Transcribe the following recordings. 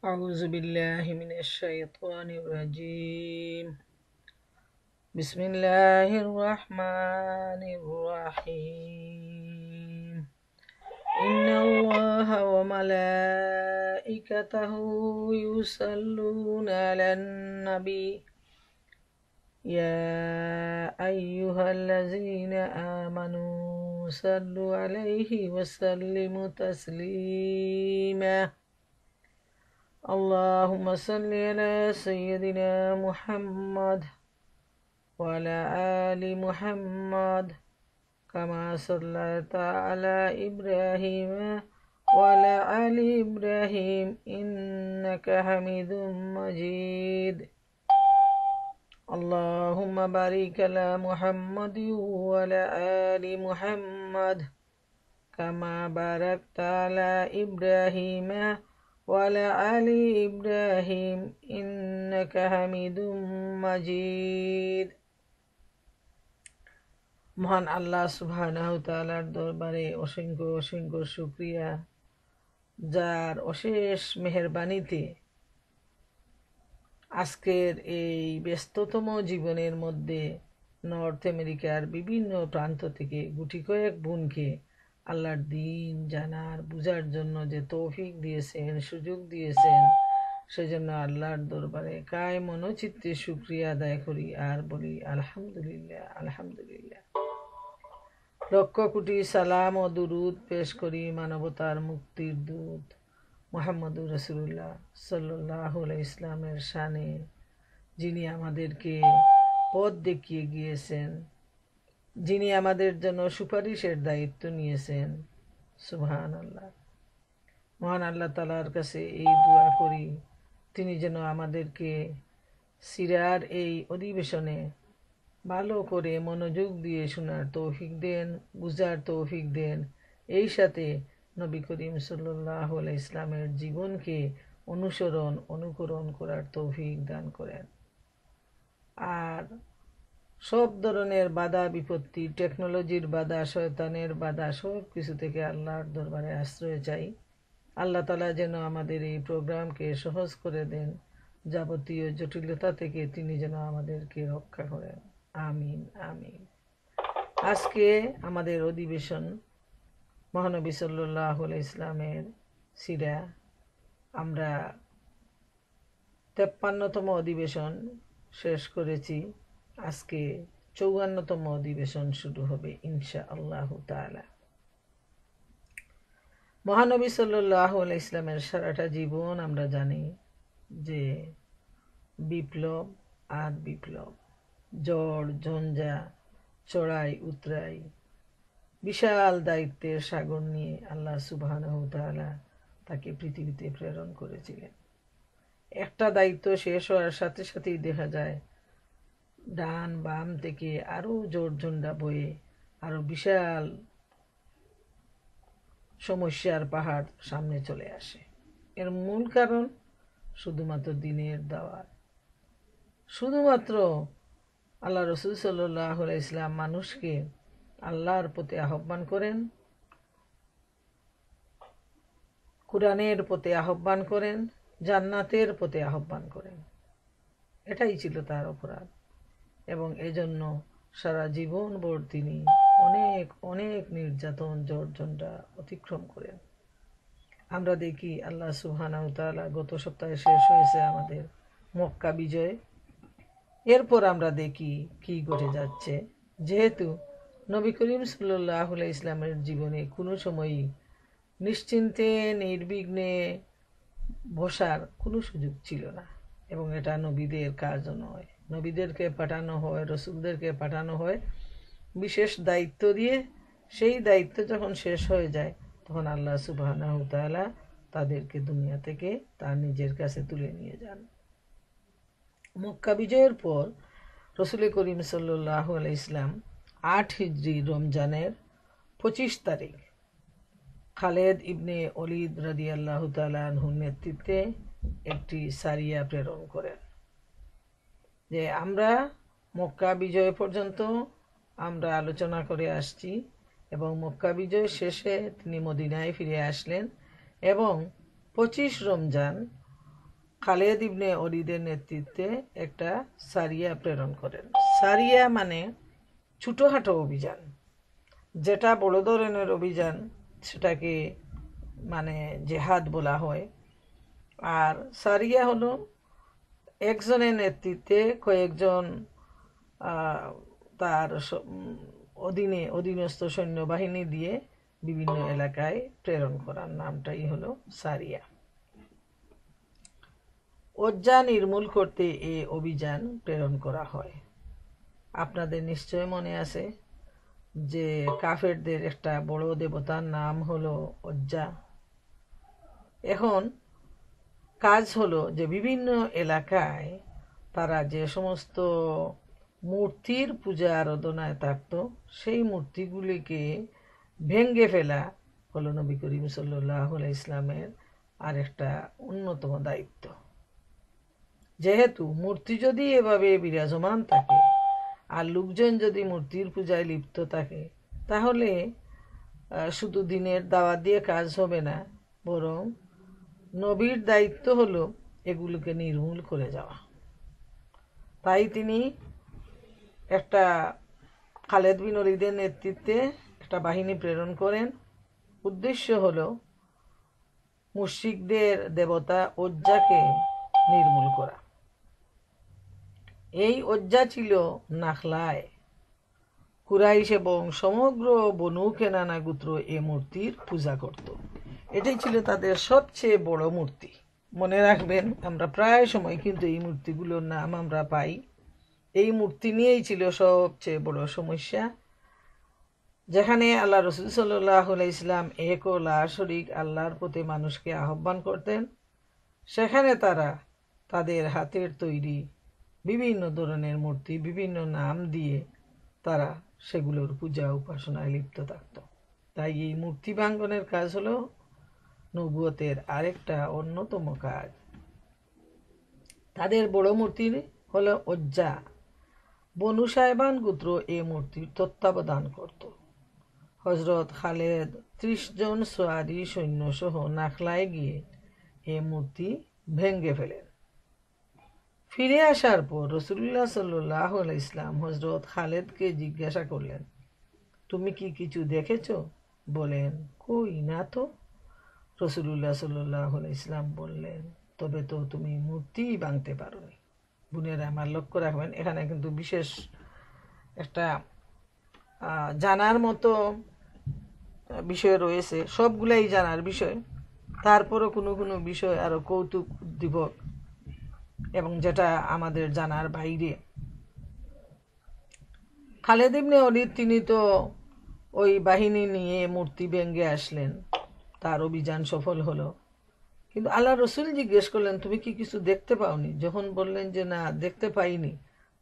أعوذ بالله من الشيطان الرجيم. بسم الله الرحمن الرحيم. إن الله وملائكته يصلون على النبي يا أيها الذين آمنوا صلوا عليه وسلموا تسليما. اللهم صل على سيدنا محمد وعلى آل محمد كما صليت على إبراهيم وعلى آل إبراهيم إنك حميد مجيد. اللهم بارك على محمد وعلى آل محمد كما باركت على إبراهيم وعلى آل إبراهيم إنك حميد مجيد. মহান আল্লাহ সুবহানাহু তাআলার দরবারে অসংখ্য অসংখ্য শুকরিয়া, যার অশেষ মেহেরবানিতে আজকের এই ব্যস্ততম জীবনের মধ্যে নর্থ আমেরিকার বিভিন্ন প্রান্ত থেকে গুটি কয়েক বোনকে আল্লাহর দিন জানার বুঝার জন্য যে তৌফিক দিয়েছেন, সুযোগ দিয়েছেন, সেজন্য আল্লাহর দরবারে কায় মনোচিত্তে শুকরিয়া আদায় করি আর বলি আলহামদুলিল্লাহ আলহামদুলিল্লাহ। লক্ষ কোটি সালাম ও দুরুদ পেশ করি মানবতার মুক্তির দূত মুহাম্মদুর রাসূলুল্লাহ সাল্লাল্লাহু আলাইহি ইসলামের শানে, যিনি আমাদেরকে পথ দেখিয়ে গিয়েছেন, যিনি আমাদের জন্য সুপারিশের দায়িত্ব নিয়েছেন। সুবহানাল্লাহ। মহান আল্লাহ তাআলার কাছে এই দোয়া করি, তিনি যেন আমাদেরকে সিরার এই অধিবেশনে ভালো করে মনোযোগ দিয়ে শোনার তৌফিক দেন, বুঝার তৌফিক দেন, এই সাথে নবী করিম সাল্লাল্লাহু আলাইহি ইসলামের জীবনকে অনুকরণ করার তৌফিক দান করেন। আর সব ধরনের বাধা বিপত্তি, টেকনোলজির বাধা, শয়তানের বাধা, সব কিছু থেকে আল্লাহর দরবারে আশ্রয় চাই। আল্লাহ তাআলা যেন আমাদের এই প্রোগ্রামকে সহজ করে দেন, যাবতীয় জটিলতা থেকে তিনি যেন আমাদেরকে রক্ষা করেন। আমিন আমিন। আজকে আমাদের অধিবেশন মহানবী সাল্লাল্লাহু আলাইহি ইসলামের সিরা, আমরা 53তম অধিবেশন শেষ করেছি। আজকে 54তম অধিবেশন শুরু হবে ইনশাআল্লাহু তাআলা। মহানবী সাল্লাল্লাহু আলাইহি ইসলামের সারাটা জীবন আমরা জানি যে বিপ্লব আর বিপ্লব, ঝড় ঝঞ্ঝা, চড়াই উতরাই, বিশাল দায়িত্বের সাগর নিয়ে আল্লাহ সুবহানাহু তাআলা তাকে পৃথিবীতে প্রেরণ করেছিলেন। একটা দায়িত্ব শেষ হওয়ার সাথে সাথেই দেখা যায় ডান বাম থেকে আরো ঝড়ঝঞ্ঝা বয়ে আরো বিশাল সমস্যার পাহাড় সামনে চলে আসে। এর মূল কারণ শুধুমাত্র দ্বীনের দাওয়াত। শুধুমাত্র আল্লাহ রাসূল সাল্লাল্লাহু আলাইহি ইসলাম মানুষকে আল্লাহর পথে আহ্বান করেন, কুরআনের পথে আহ্বান করেন, জান্নাতের পথে আহ্বান করেন। এটাই ছিল তার অপরাধ, এবং এজন্য সারা জীবনভর তিনি অনেক অনেক নির্যাতন ঝড়ঝঞ্ঝা অতিক্রম করেন। আমরা দেখি আল্লাহ সুবহানাহু তাআলা গত সপ্তাহে শেষ হয়েছে আমাদের মক্কা বিজয়। এরপর আমরা দেখি কি ঘটে যাচ্ছে। যেহেতু নবী করিম সাল্লাল্লাহু আলাইহি ইসলামের জীবনে কোনো সময়ই নিশ্চিন্তে নির্বিঘ্নে বসার কোনো সুযোগ ছিল না, এবং এটা নবীদের কাজ নয়। নবীদেরকে পাঠানো হয়, রসুলদেরকে পাঠানো হয় বিশেষ দায়িত্ব দিয়ে। সেই দায়িত্ব যখন শেষ হয়ে যায়, তখন আল্লাহ সুবহানাহু তাআলা তাদেরকে দুনিয়া থেকে তার নিজের কাছে তুলে নিয়ে যান। মক্কা বিজয়ের পর রসুল করিম সাল্লাল্লাহু আলাইহি ইসলাম 8 হিজরি রমজানের 25 তারিখ খালেদ ইবনে ওলীদ রাদিয়াল্লাহু তাআলা আনহুর নেতৃত্বে একটি সারিয়া প্রেরণ করেন। যে আমরা মক্কা বিজয় পর্যন্ত আমরা আলোচনা করে আসছি, এবং মক্কা বিজয় শেষে তিনি মদিনায় ফিরে আসলেন, এবং 25 রমজান খালেদ ইবনে ওলীদের নেতৃত্বে একটা সারিয়া প্রেরণ করেন। সারিয়া মানে ছোটোখাটো অভিযান, যেটা বড় ধরনের অভিযান সেটাকে মানে জেহাদ বলা হয়। আর সারিয়া হলো একজনের নেতৃত্বে কয়েকজন তার অধীনস্থ সৈন্যবাহিনী দিয়ে বিভিন্ন এলাকায় প্রেরণ করার নামটাই হলো সারিয়া। ওজ্জা নির্মূল করতে এই অভিযান প্রেরণ করা হয়। আপনাদের নিশ্চয় মনে আছে যে কাফেরদের একটা বড় দেবতার নাম হলো ওজ্জা। এখন কাজ হলো যে বিভিন্ন এলাকায় তারা যে সমস্ত মূর্তির পূজা আরাধনায় থাকতো সেই মূর্তিগুলিকে ভেঙ্গে ফেলা হলো নবী করিম সাল্লাল্লাহু আলাইহি ইসলামের আরেকটা অন্যতম দায়িত্ব। যেহেতু মূর্তি যদি এভাবে বিরাজমান থাকে আর লোকজন যদি মূর্তির পূজায় লিপ্ত থাকে, তাহলে শুধু দিনের দাওয়াত দিয়ে কাজ হবে না, বরং নবীর দায়িত্ব হলো এগুলোকে নির্মূল করে যাওয়া। তাই তিনি একটা খালেদ বিন ওলীদের নেতৃত্বে একটা বাহিনী প্রেরণ করেন। উদ্দেশ্য হলো মুশরিকদের দেবতা ওজ্জাকে নির্মূল করা। এই ওজ্জা ছিল নাখলায়। কুরাইশ এবং সমগ্র বনু কেনানা গোত্র এই মূর্তির পূজা করত। এটাই ছিল তাদের সবচেয়ে বড় মূর্তি। মনে রাখবেন, আমরা প্রায় সময় কিন্তু এই মূর্তিগুলোর নাম আমরা পাই। এই মূর্তি নিয়েই ছিল সবচেয়ে বড় সমস্যা। যেখানে আল্লাহ রসুল সাল্লাল্লাহু আলাইহি ইসলাম এক ও লা শরীক আল্লাহর প্রতি মানুষকে আহ্বান করতেন, সেখানে তারা তাদের হাতের তৈরি বিভিন্ন ধরনের মূর্তি বিভিন্ন নাম দিয়ে তারা সেগুলোর পূজা উপাসনায় লিপ্ত থাকত। তাই এই মূর্তি ভাঙ্গনের কাজ হলো নবুয়তের আরেকটা অন্যতম কাজ। তাদের বড় মূর্তি হলো ওজ্জা। বনু সাহেবান গোত্র এই মূর্তির তত্ত্বাবধান করত। হযরত খালেদ ৩০ জন সোয়ারি সৈন্য সহ নাখলায় গিয়ে এই মূর্তি ভেঙ্গে ফেলেন। ফিরে আসার পর রাসূলুল্লাহ সাল্লাল্লাহু আলাইহি ইসলাম হযরত খালেদকে জিজ্ঞাসা করলেন, তুমি কি কিছু দেখেছো? বলেন, কই না তো। রাসূলুল্লাহ সাল্লাল্লাহু আলাইহি ইসলাম বললেন, তবে তো তুমি মূর্তি ভাঙতে পারোনি। বোনেরা আমার লক্ষ্য রাখবেন, এখানে কিন্তু বিশেষ একটা জানার মতো বিষয় রয়েছে। সবগুলাই জানার বিষয়, তারপরও কোনো কোনো বিষয় আরো কৌতুক উদ্দীপক এবং যেটা আমাদের জানার বাইরে। খালেদ ইবনে ওলীদ তিনি তো ওই বাহিনী নিয়ে মূর্তি ভেঙ্গে আসলেন, তার অভিযান সফল হলো। কিন্তু আল্লাহ রসুল জিজ্ঞেস করলেন, তুমি কি কিছু দেখতে পাওনি? যখন বললেন যে না দেখতে পাইনি,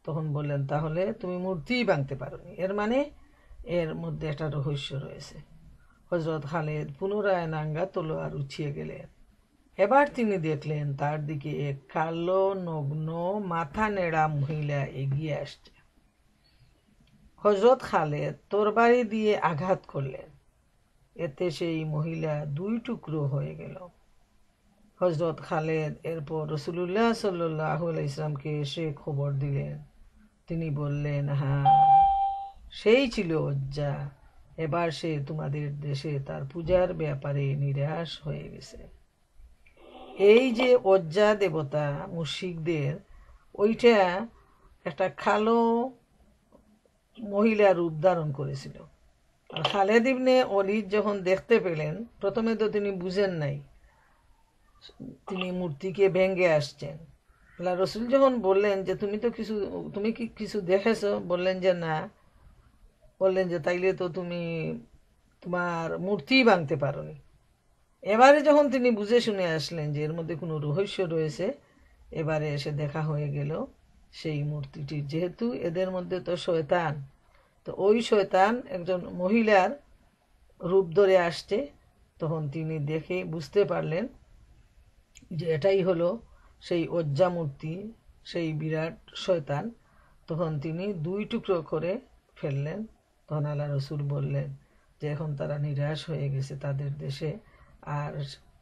তখন বললেন তাহলে তুমি মূর্তিই ভাঙতে পারোনি। এর মানে এর মধ্যে একটা রহস্য রয়েছে। হযরত খালেদ পুনরায় নাঙ্গা তলোয়ার উঠিয়ে গেলেন। এবার তিনি দেখলেন তার দিকে এক কালো নগ্ন মাথা নেড়া মহিলা এগিয়ে আসছে। হযরত খালেদ তরবারি দিয়ে আঘাত করলেন। এতে সেই মহিলা 2 টুকরো হয়ে গেল। হযরত খালেদ এরপর রাসূলুল্লাহ সাল্লাল্লাহু আলাইহি ইসলামকে এসে খবর দিলেন। তিনি বললেন, হ্যাঁ, সেই ছিল ওজ্জা। এবার সে তোমাদের দেশে তার পূজার ব্যাপারে নিরাশ হয়ে গেছে। এই যে ওজ্জা দেবতা মুশরিকদের, ওইটা একটা কালো মহিলা রূপ ধারণ করেছিল। আর খালেদ ইবনে ওলীদ যখন দেখতে পেলেন, প্রথমে তো তিনি বুঝেন নাই, তিনি মূর্তিকে ভেঙ্গে আসছেন। আল্লাহ রসুল যখন বললেন যে তুমি কি কিছু দেখেছো? বললেন যে না। বললেন যে তাইলে তো তুমি তোমার মূর্তি ভাঙতে পারোনি। এবারে যখন তিনি বুঝে শুনে আসলেন যে এর মধ্যে কোনো রহস্য রয়েছে, এবারে এসে দেখা হয়ে গেল সেই মূর্তিটি, যেহেতু এদের মধ্যে তো শয়তান, তো ওই শয়তান একজন মহিলার রূপ ধরে আসছে। তখন তিনি দেখে বুঝতে পারলেন যে এটাই হলো সেই ওজ্জা মূর্তি, সেই বিরাট শয়তান। তখন তিনি 2 টুকরো করে ফেললেন। তখন আল্লাহ রসুল বললেন যে এখন তারা নিরাশ হয়ে গেছে, তাদের দেশে আর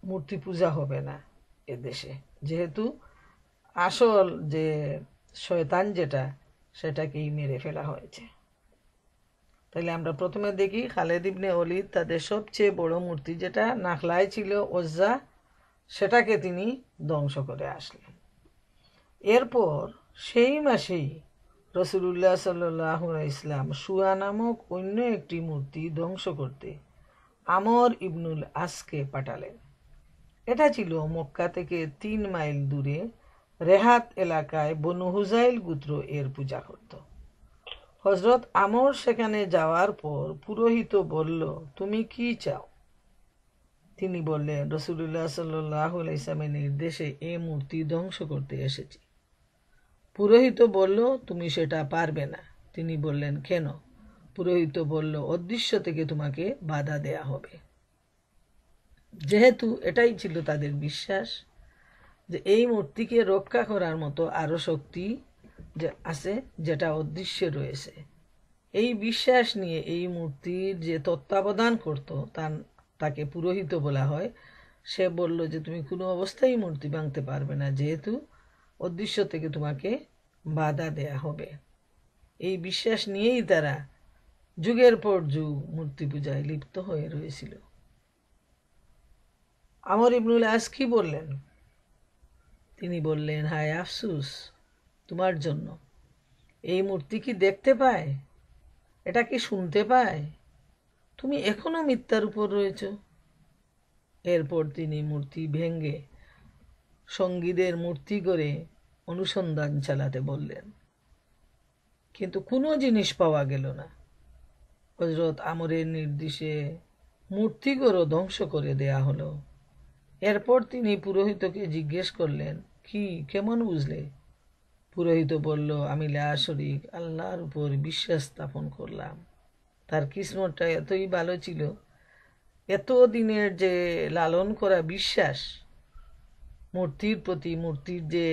মূর্তি পূজা হবে না এ দেশে, যেহেতু আসল যে শয়তান যেটা, সেটাকেই মেরে ফেলা হয়েছে। তাহলে আমরা প্রথমে দেখি খালেদ ইবনে ওলীদ তাদের সবচেয়ে বড় মূর্তি যেটা নাখলায় ছিল ওজ্জা, সেটাকে তিনি ধ্বংস করে আসলেন। এরপর সেই মাসেই রসুলুল্লাহ সাল্লাল্লাহু আলাইহি ইসলাম সুয়া নামক অন্য একটি মূর্তি ধ্বংস করতে আমর ইবনুল আসকে পাঠালেন। এটা ছিল মক্কা থেকে 3 মাইল দূরে রেহাত এলাকায় বনু হুজাইল গোত্র এর পূজা করত। হযরত আমর সেখানে যাওয়ার পর পুরোহিত বলল, তুমি কি চাও? তিনি বললেন, রাসূলুল্লাহ সাল্লাল্লাহু আলাইহি ওয়াসাল্লামের নির্দেশে এই মূর্তি ধ্বংস করতে এসেছি। পুরোহিত বলল, তুমি সেটা পারবে না। তিনি বললেন, কেন? পুরোহিত বলল, অদৃশ্য থেকে তোমাকে বাধা দেয়া হবে। যেহেতু এটাই ছিল তাদের বিশ্বাস যে এই মূর্তিকে রক্ষা করার মতো আরো শক্তি যে আছে যেটা অদৃশ্যে রয়েছে, এই বিশ্বাস নিয়ে এই মূর্তির যে তত্ত্বাবধান করত তাকে পুরোহিত বলা হয়। সে বলল যে তুমি কোনো অবস্থায় মূর্তি ভাঙতে পারবে না, যেহেতু অদৃশ্য থেকে তোমাকে বাধা দেয়া হবে। এই বিশ্বাস নিয়েই তারা যুগের পর যুগ মূর্তি পূজায় লিপ্ত হয়ে রয়েছিল। আমর ইবনুল আস কি বললেন? তিনি বললেন, হায় আফসুস তোমার জন্য। এই মূর্তি কি দেখতে পায়? এটা কি শুনতে পায়? তুমি এখনো মিথ্যার উপর রয়েছ। এরপর তিনি মূর্তি ভেঙে সঙ্গীদের মূর্তি করে অনুসন্ধান চালাতে বললেন, কিন্তু কোনো জিনিস পাওয়া গেল না। হযরত আমরের নির্দেশে মূর্তিগুলো ধ্বংস করে দেয়া হলো। এরপর তিনি পুরোহিতকে জিজ্ঞেস করলেন, কি কেমন বুঝলে? পুরোহিত বলল, আমি লা শরীক আল্লাহর উপর বিশ্বাস স্থাপন করলাম। তার কিসমতটা এতই ভালো ছিল, এত দিনের যে লালন করা বিশ্বাস মূর্তির প্রতি, মূর্তির যে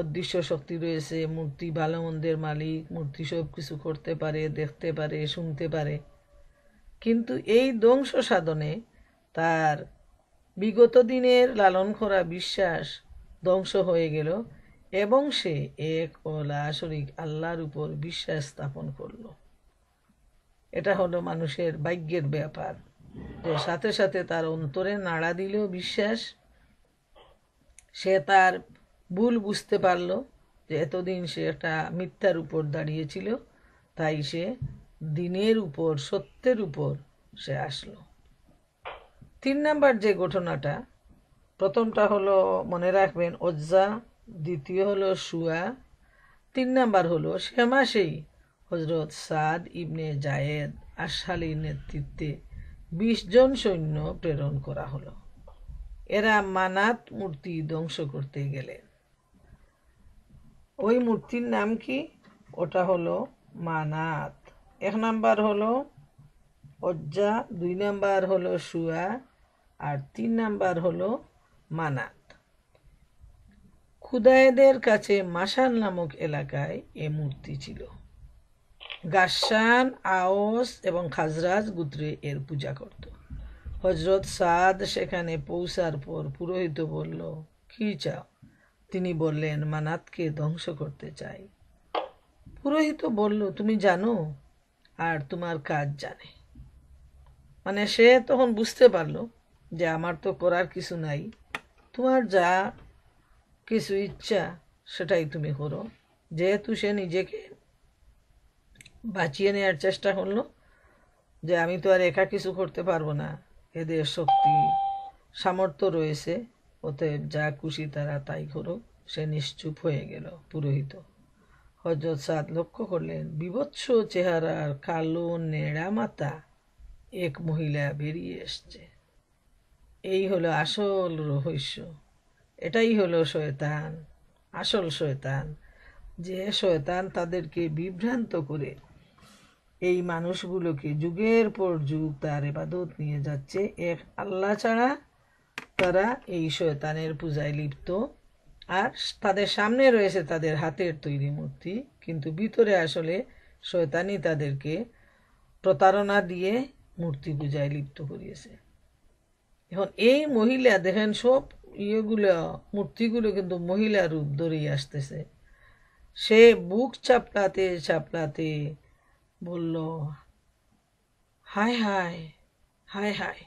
অদৃশ্য শক্তি রয়েছে, মূর্তি ভালো মন্দের মালিক, মূর্তি সব কিছু করতে পারে, দেখতে পারে, শুনতে পারে, কিন্তু এই ধ্বংস সাধনে তার বিগত দিনের লালন করা বিশ্বাস ধ্বংস হয়ে গেল এবং সে এক ও লা শরীক আল্লাহর উপর বিশ্বাস স্থাপন করল। এটা হলো মানুষের ভাগ্যের ব্যাপার, যে সাথে সাথে তার অন্তরে নাড়া দিল বিশ্বাস। সে তার ভুল বুঝতে পারল যে এতদিন সে একটা মিথ্যার উপর দাঁড়িয়েছিল, তাই সে দিনের উপর, সত্যের উপর সে আসলো। 3 নাম্বার যে ঘটনাটা, প্রথমটা হলো মনে রাখবেন ওজ্জা, দ্বিতীয় হলো সুয়া, 3 নাম্বার হলো সে মাসেই হযরত সাদ ইবনে জায়েদ আশহালির নেতৃত্বে 20 জন সৈন্য প্রেরণ করা হলো। এরা মানাত মূর্তি ধ্বংস করতে গেলেন। ওই মূর্তির নাম কি? ওটা হলো মানাত। 1 নাম্বার হলো ওজ্জা, 2 নাম্বার হলো সুয়া, আর 3 নাম্বার হলো মানাত। খুদায়েদের কাছে মাসান নামক এলাকায় এ মূর্তি ছিল। গাসসান, আওস এবং খাজরাজ গোত্রে এর পূজা করত। হযরত সাদ সেখানে পৌঁছার পর পুরোহিত বলল, কি চাও? তিনি বললেন, মানাতকে ধ্বংস করতে চাই। পুরোহিত বলল, তুমি জানো আর তোমার কাজ জানে। মানে সে তখন বুঝতে পারলো যে আমার তো করার কিছু নাই, তোমার যা কিছু ইচ্ছা সেটাই তুমি করো। যেহেতু সে নিজেকে বাঁচিয়ে নেওয়ার চেষ্টা করলো যে আমি তো আর একা কিছু করতে পারবো না, এদের শক্তি সামর্থ্য রয়েছে, অতএব যা খুশি তারা তাই করো, সে নিশ্চুপ হয়ে গেল। পুরোহিত হযরত সাদ লক্ষ্য করলেন বিভৎস চেহারার কালো নেড়া মাথা এক মহিলা বেরিয়ে এসছে। এই হলো আসল রহস্য। এটাই হলো শয়তান, আসল শয়তান। যে শয়তান তাদেরকে বিভ্রান্ত করে এই মানুষগুলোকে যুগের পর যুগ তার ইবাদত নিয়ে যাচ্ছে এক আল্লাহ ছাড়া। তারা এই শয়তানের পূজায় লিপ্ত, আর তাদের সামনে রয়েছে তাদের হাতের তৈরি মূর্তি, কিন্তু ভিতরে আসলে শয়তানই তাদেরকে প্রতারণা দিয়ে মূর্তি পূজায় লিপ্ত করিয়েছে। এখন এই মহিলা দেখেন সব ইয়েগুলো মূর্তিগুলো কিন্তু মহিলা রূপ ধরেই আসতেছে। সে বুক চাপলাতে চাপলাতে বলল, হায় হায়, হায় হায়।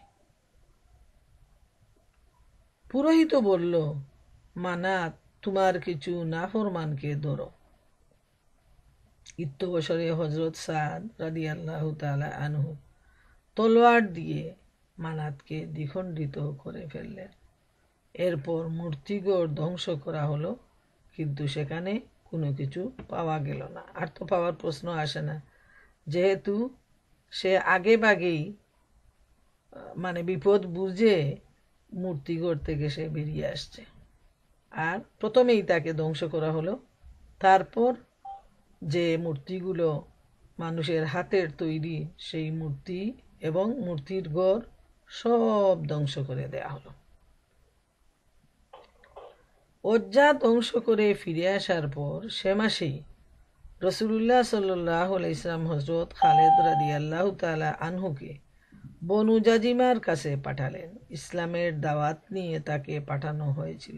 পুরোহিত বলল, মানাত, তোমার কিছু নাফরমানকে ধরো। ইত্যবসরে হজরত সাদ রাদিয়াল্লাহু তাআলা আনহু তলোয়ার দিয়ে মানাতকে দ্বিখণ্ডিত করে ফেললেন। এরপর মূর্তিগড় ধ্বংস করা হলো, কিন্তু সেখানে কোনো কিছু পাওয়া গেল না। আর তো পাওয়ার প্রশ্ন আসে না, যেহেতু সে আগে বাগেই বিপদ বুঝে মূর্তিগড় থেকে সে বেরিয়ে আসছে। আর প্রথমেই তাকে ধ্বংস করা হলো, তারপর যে মূর্তিগুলো মানুষের হাতের তৈরি সেই মূর্তি এবং মূর্তির গড় সব ধ্বংস করে দেয়া হলো। ওজ্জা ধ্বংস করে ফিরে আসার পর সে মাসেই রসুলুল্লাহ সাল্লাল্লাহু আলাইহি ওয়াসাল্লাম হযরত খালেদ রাদিয়াল্লাহু তাআলা আনহুকে বনু জাজিমার কাছে পাঠালেন। ইসলামের দাওয়াত নিয়ে তাকে পাঠানো হয়েছিল।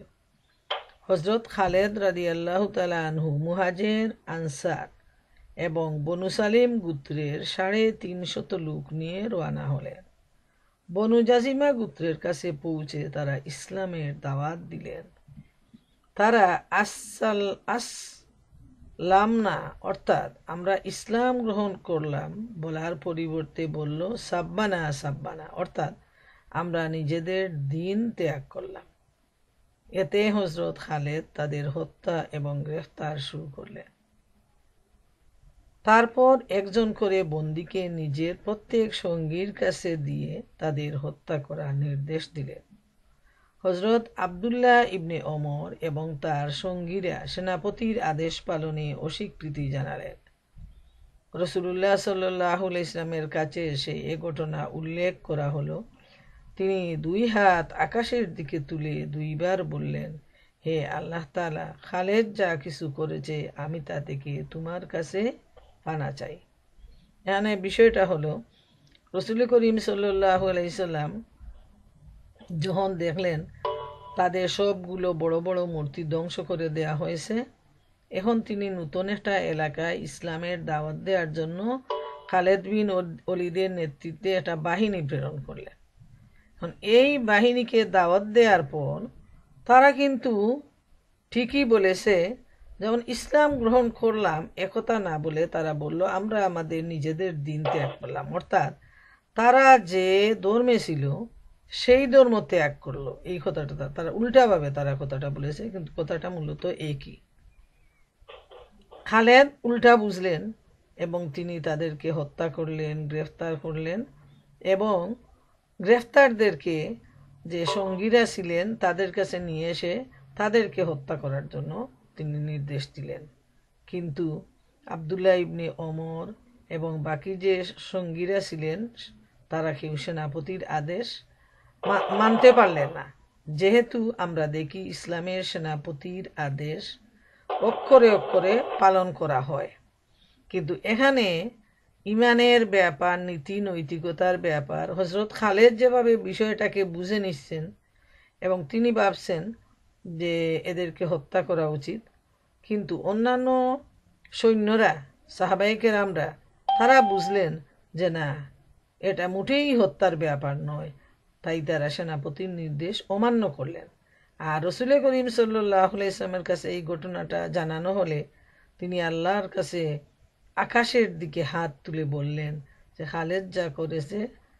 হযরত খালেদ রাদিয়াল্লাহু তাআলা আনহু মুহাজির, আনসার এবং বনু সালিম গোত্রের 350 লোক নিয়ে রওনা হলেন। বনু জাজিমা গোত্রের কাছে পৌঁছে তারা ইসলামের দাওয়াত দিলেন। তারা আসলামনা অর্থাৎ আমরা ইসলাম গ্রহণ করলাম বলার পরিবর্তে বলল সাব্বানা সাব্বানা অর্থাৎ আমরা নিজেদের দিন ত্যাগ করলাম। এতে হযরত খালেদ তাদের হত্যা এবং গ্রেফতার শুরু করলেন। তারপর একজন করে বন্দীকে নিজের প্রত্যেক সঙ্গীর কাছে দিয়ে তাদের হত্যা করার নির্দেশ দিলেন। হযরত আব্দুল্লাহ ইবনে ওমর এবং তার সঙ্গীরা সেনাপতির আদেশ পালনে অস্বীকৃতি জানালেন। রাসূলুল্লাহ সাল্লাল্লাহু আলাইহি ওয়াসাল্লামের কাছে এসে এ ঘটনা উল্লেখ করা হলো। তিনি 2 হাত আকাশের দিকে তুলে 2 বার বললেন, হে আল্লাহ তাআলা, খালেদ যা কিছু করেছে আমি তা থেকে তোমার কাছে পানা চাই। এখানে বিষয়টা হলো, রাসূল করিম সাল্লাল্লাহু আলাইহি ওয়াসাল্লাম যখন দেখলেন তাদের সবগুলো বড় বড় মূর্তি ধ্বংস করে দেয়া হয়েছে, এখন তিনি নতুন একটা এলাকায় ইসলামের দাওয়াত দেওয়ার জন্য খালেদ বিন ওলীদের নেতৃত্বে একটা বাহিনী প্রেরণ করলেন। এখন এই বাহিনীকে দাওয়াত দেওয়ার পর তারা কিন্তু ঠিকই বলেছে, যেমন ইসলাম গ্রহণ করলাম একথা না বলে তারা বলল আমরা আমাদের নিজেদের দিন ত্যাগ করলাম, অর্থাৎ তারা যে ধর্মে ছিল সেই ধর্ম ত্যাগ করলো। এই কথাটা তারা উল্টাভাবে তারা কথাটা বলেছে, কিন্তু কথাটা মূলত একই। খালেদ উল্টা বুঝলেন এবং তিনি তাদেরকে হত্যা করলেন, গ্রেফতার করলেন এবং গ্রেফতারদেরকে যে সঙ্গীরা ছিলেন তাদের কাছে নিয়ে এসে তাদেরকে হত্যা করার জন্য তিনি নির্দেশ দিলেন। কিন্তু আব্দুল্লাহ ইবনে ওমর এবং বাকি যে সঙ্গীরা ছিলেন তারা কেউ সেনাপতির আদেশ মানতে পারলেন না। যেহেতু আমরা দেখি ইসলামের সেনাপতির আদেশ অক্ষরে অক্ষরে পালন করা হয়, কিন্তু এখানে ইমানের ব্যাপার, নীতি নৈতিকতার ব্যাপার, হযরত খালেদ যেভাবে বিষয়টাকে বুঝে নিচ্ছেন এবং তিনি ভাবছেন যে এদেরকে হত্যা করা উচিত, কিন্তু অন্যান্য সৈন্যরা, সাহাবায়ে কেরামরা, তারা বুঝলেন যে না, এটা মোটেই হত্যার ব্যাপার নয়। তাই তারা সেনাপতির নির্দেশ অমান্য করলেন। আর রাসূল করিম সাল্লাল্লাহু আলাইহি ওয়াসাল্লামের কাছে এই ঘটনাটা জানানো হলে তিনি আল্লাহর কাছে আকাশের দিকে হাত তুলে বললেন যে খালেদ যা করেছে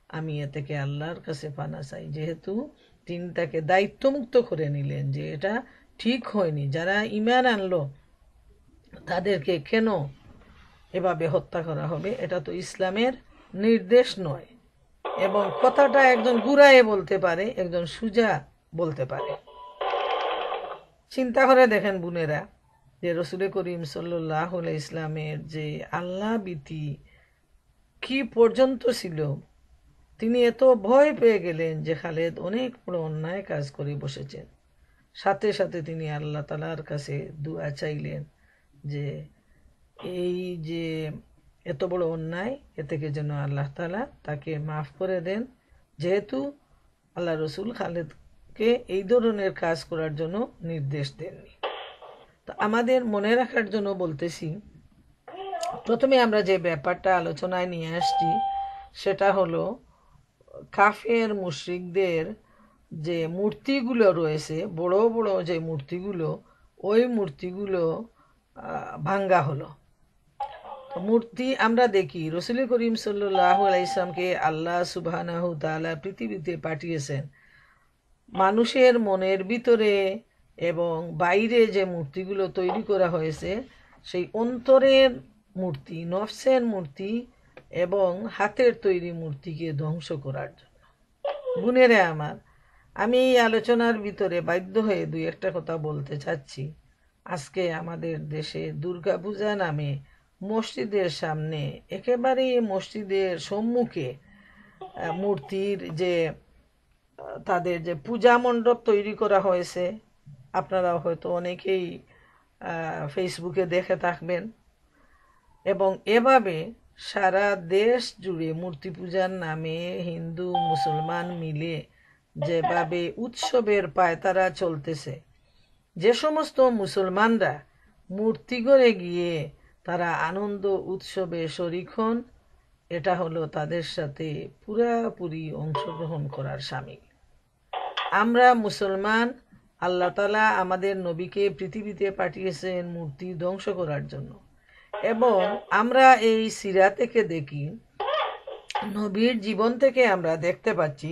আমি এ থেকে আল্লাহর কাছে পানা চাই। যেহেতু তিনি তাকে দায়িত্বমুক্ত করে নিলেন যে এটা ঠিক হয়নি, যারা ঈমান আনলো তাদেরকে কেন এভাবে হত্যা করা হবে, এটা তো ইসলামের নির্দেশ নয়। এবং কথাটা একজন ঘুরায়ে বলতে পারে, একজন সুজা বলতে পারে। চিন্তা করে দেখেন বোনেরা, যে রাসূল করিম সাল্লাল্লাহু আলাইহি ইসলামের যে আল্লাহ ভীতি কি পর্যন্ত ছিল, তিনি এত ভয় পেয়ে গেলেন যে খালেদ অনেক বড় অন্যায় কাজ করে বসেছেন। সাথে সাথে তিনি আল্লাহ তাআলার কাছে দোয়া চাইলেন যে এই যে এত বড় অন্যায়, এ থেকে যেন আল্লাহ তাআলা তাকে মাফ করে দেন। যেহেতু আল্লাহ রসুল খালেদকে কাউকে এই ধরনের কাজ করার জন্য নির্দেশ দেননি। তো আমাদের মনে রাখার জন্য বলতেছি, প্রথমে আমরা যে ব্যাপারটা আলোচনায় নিয়ে আসছি সেটা হলো কাফের মুশরিকদের যে মূর্তিগুলো রয়েছে, বড় বড় যে মূর্তিগুলো, ওই মূর্তিগুলো ভাঙ্গা হলো। মূর্তি আমরা দেখি রসুল করিম সাল্লাল্লাহু আলাইহি সাল্লামকে আল্লাহ সুবহানাহু তাআলা পৃথিবীতে পাঠিয়েছেন মানুষের মনের ভিতরে এবং বাইরে যে মূর্তিগুলো তৈরি করা হয়েছে সেই অন্তরের মূর্তি, নফসের মূর্তি এবং হাতের তৈরি মূর্তিকে ধ্বংস করার জন্য। বোনেরা আমার, আমি এই আলোচনার ভিতরে বাধ্য হয়ে দুই একটা কথা বলতে চাচ্ছি। আজকে আমাদের দেশে দুর্গাপূজা নামে মসজিদের সামনে, একেবারে মসজিদের সম্মুখে মূর্তির যে তাদের যে পূজা মণ্ডপ তৈরি করা হয়েছে, আপনারা হয়তো অনেকেই ফেসবুকে দেখে থাকবেন। এবং এভাবে সারা দেশ জুড়ে মূর্তি পূজার নামে হিন্দু মুসলমান মিলে যেভাবে উৎসবের পায়তারা চলতেছে, যে সমস্ত মুসলমানরা মূর্তি করে গিয়ে তারা আনন্দ উৎসবে শরিক হন, এটা হলো তাদের সাথে পুরাপুরি অংশগ্রহণ করার শামিল। আমরা মুসলমান, আল্লাহ তাআলা আমাদের নবীকে পৃথিবীতে পাঠিয়েছেন মূর্তি ধ্বংস করার জন্য। এবং আমরা এই সিরা থেকে দেখি, নবীর জীবন থেকে আমরা দেখতে পাচ্ছি,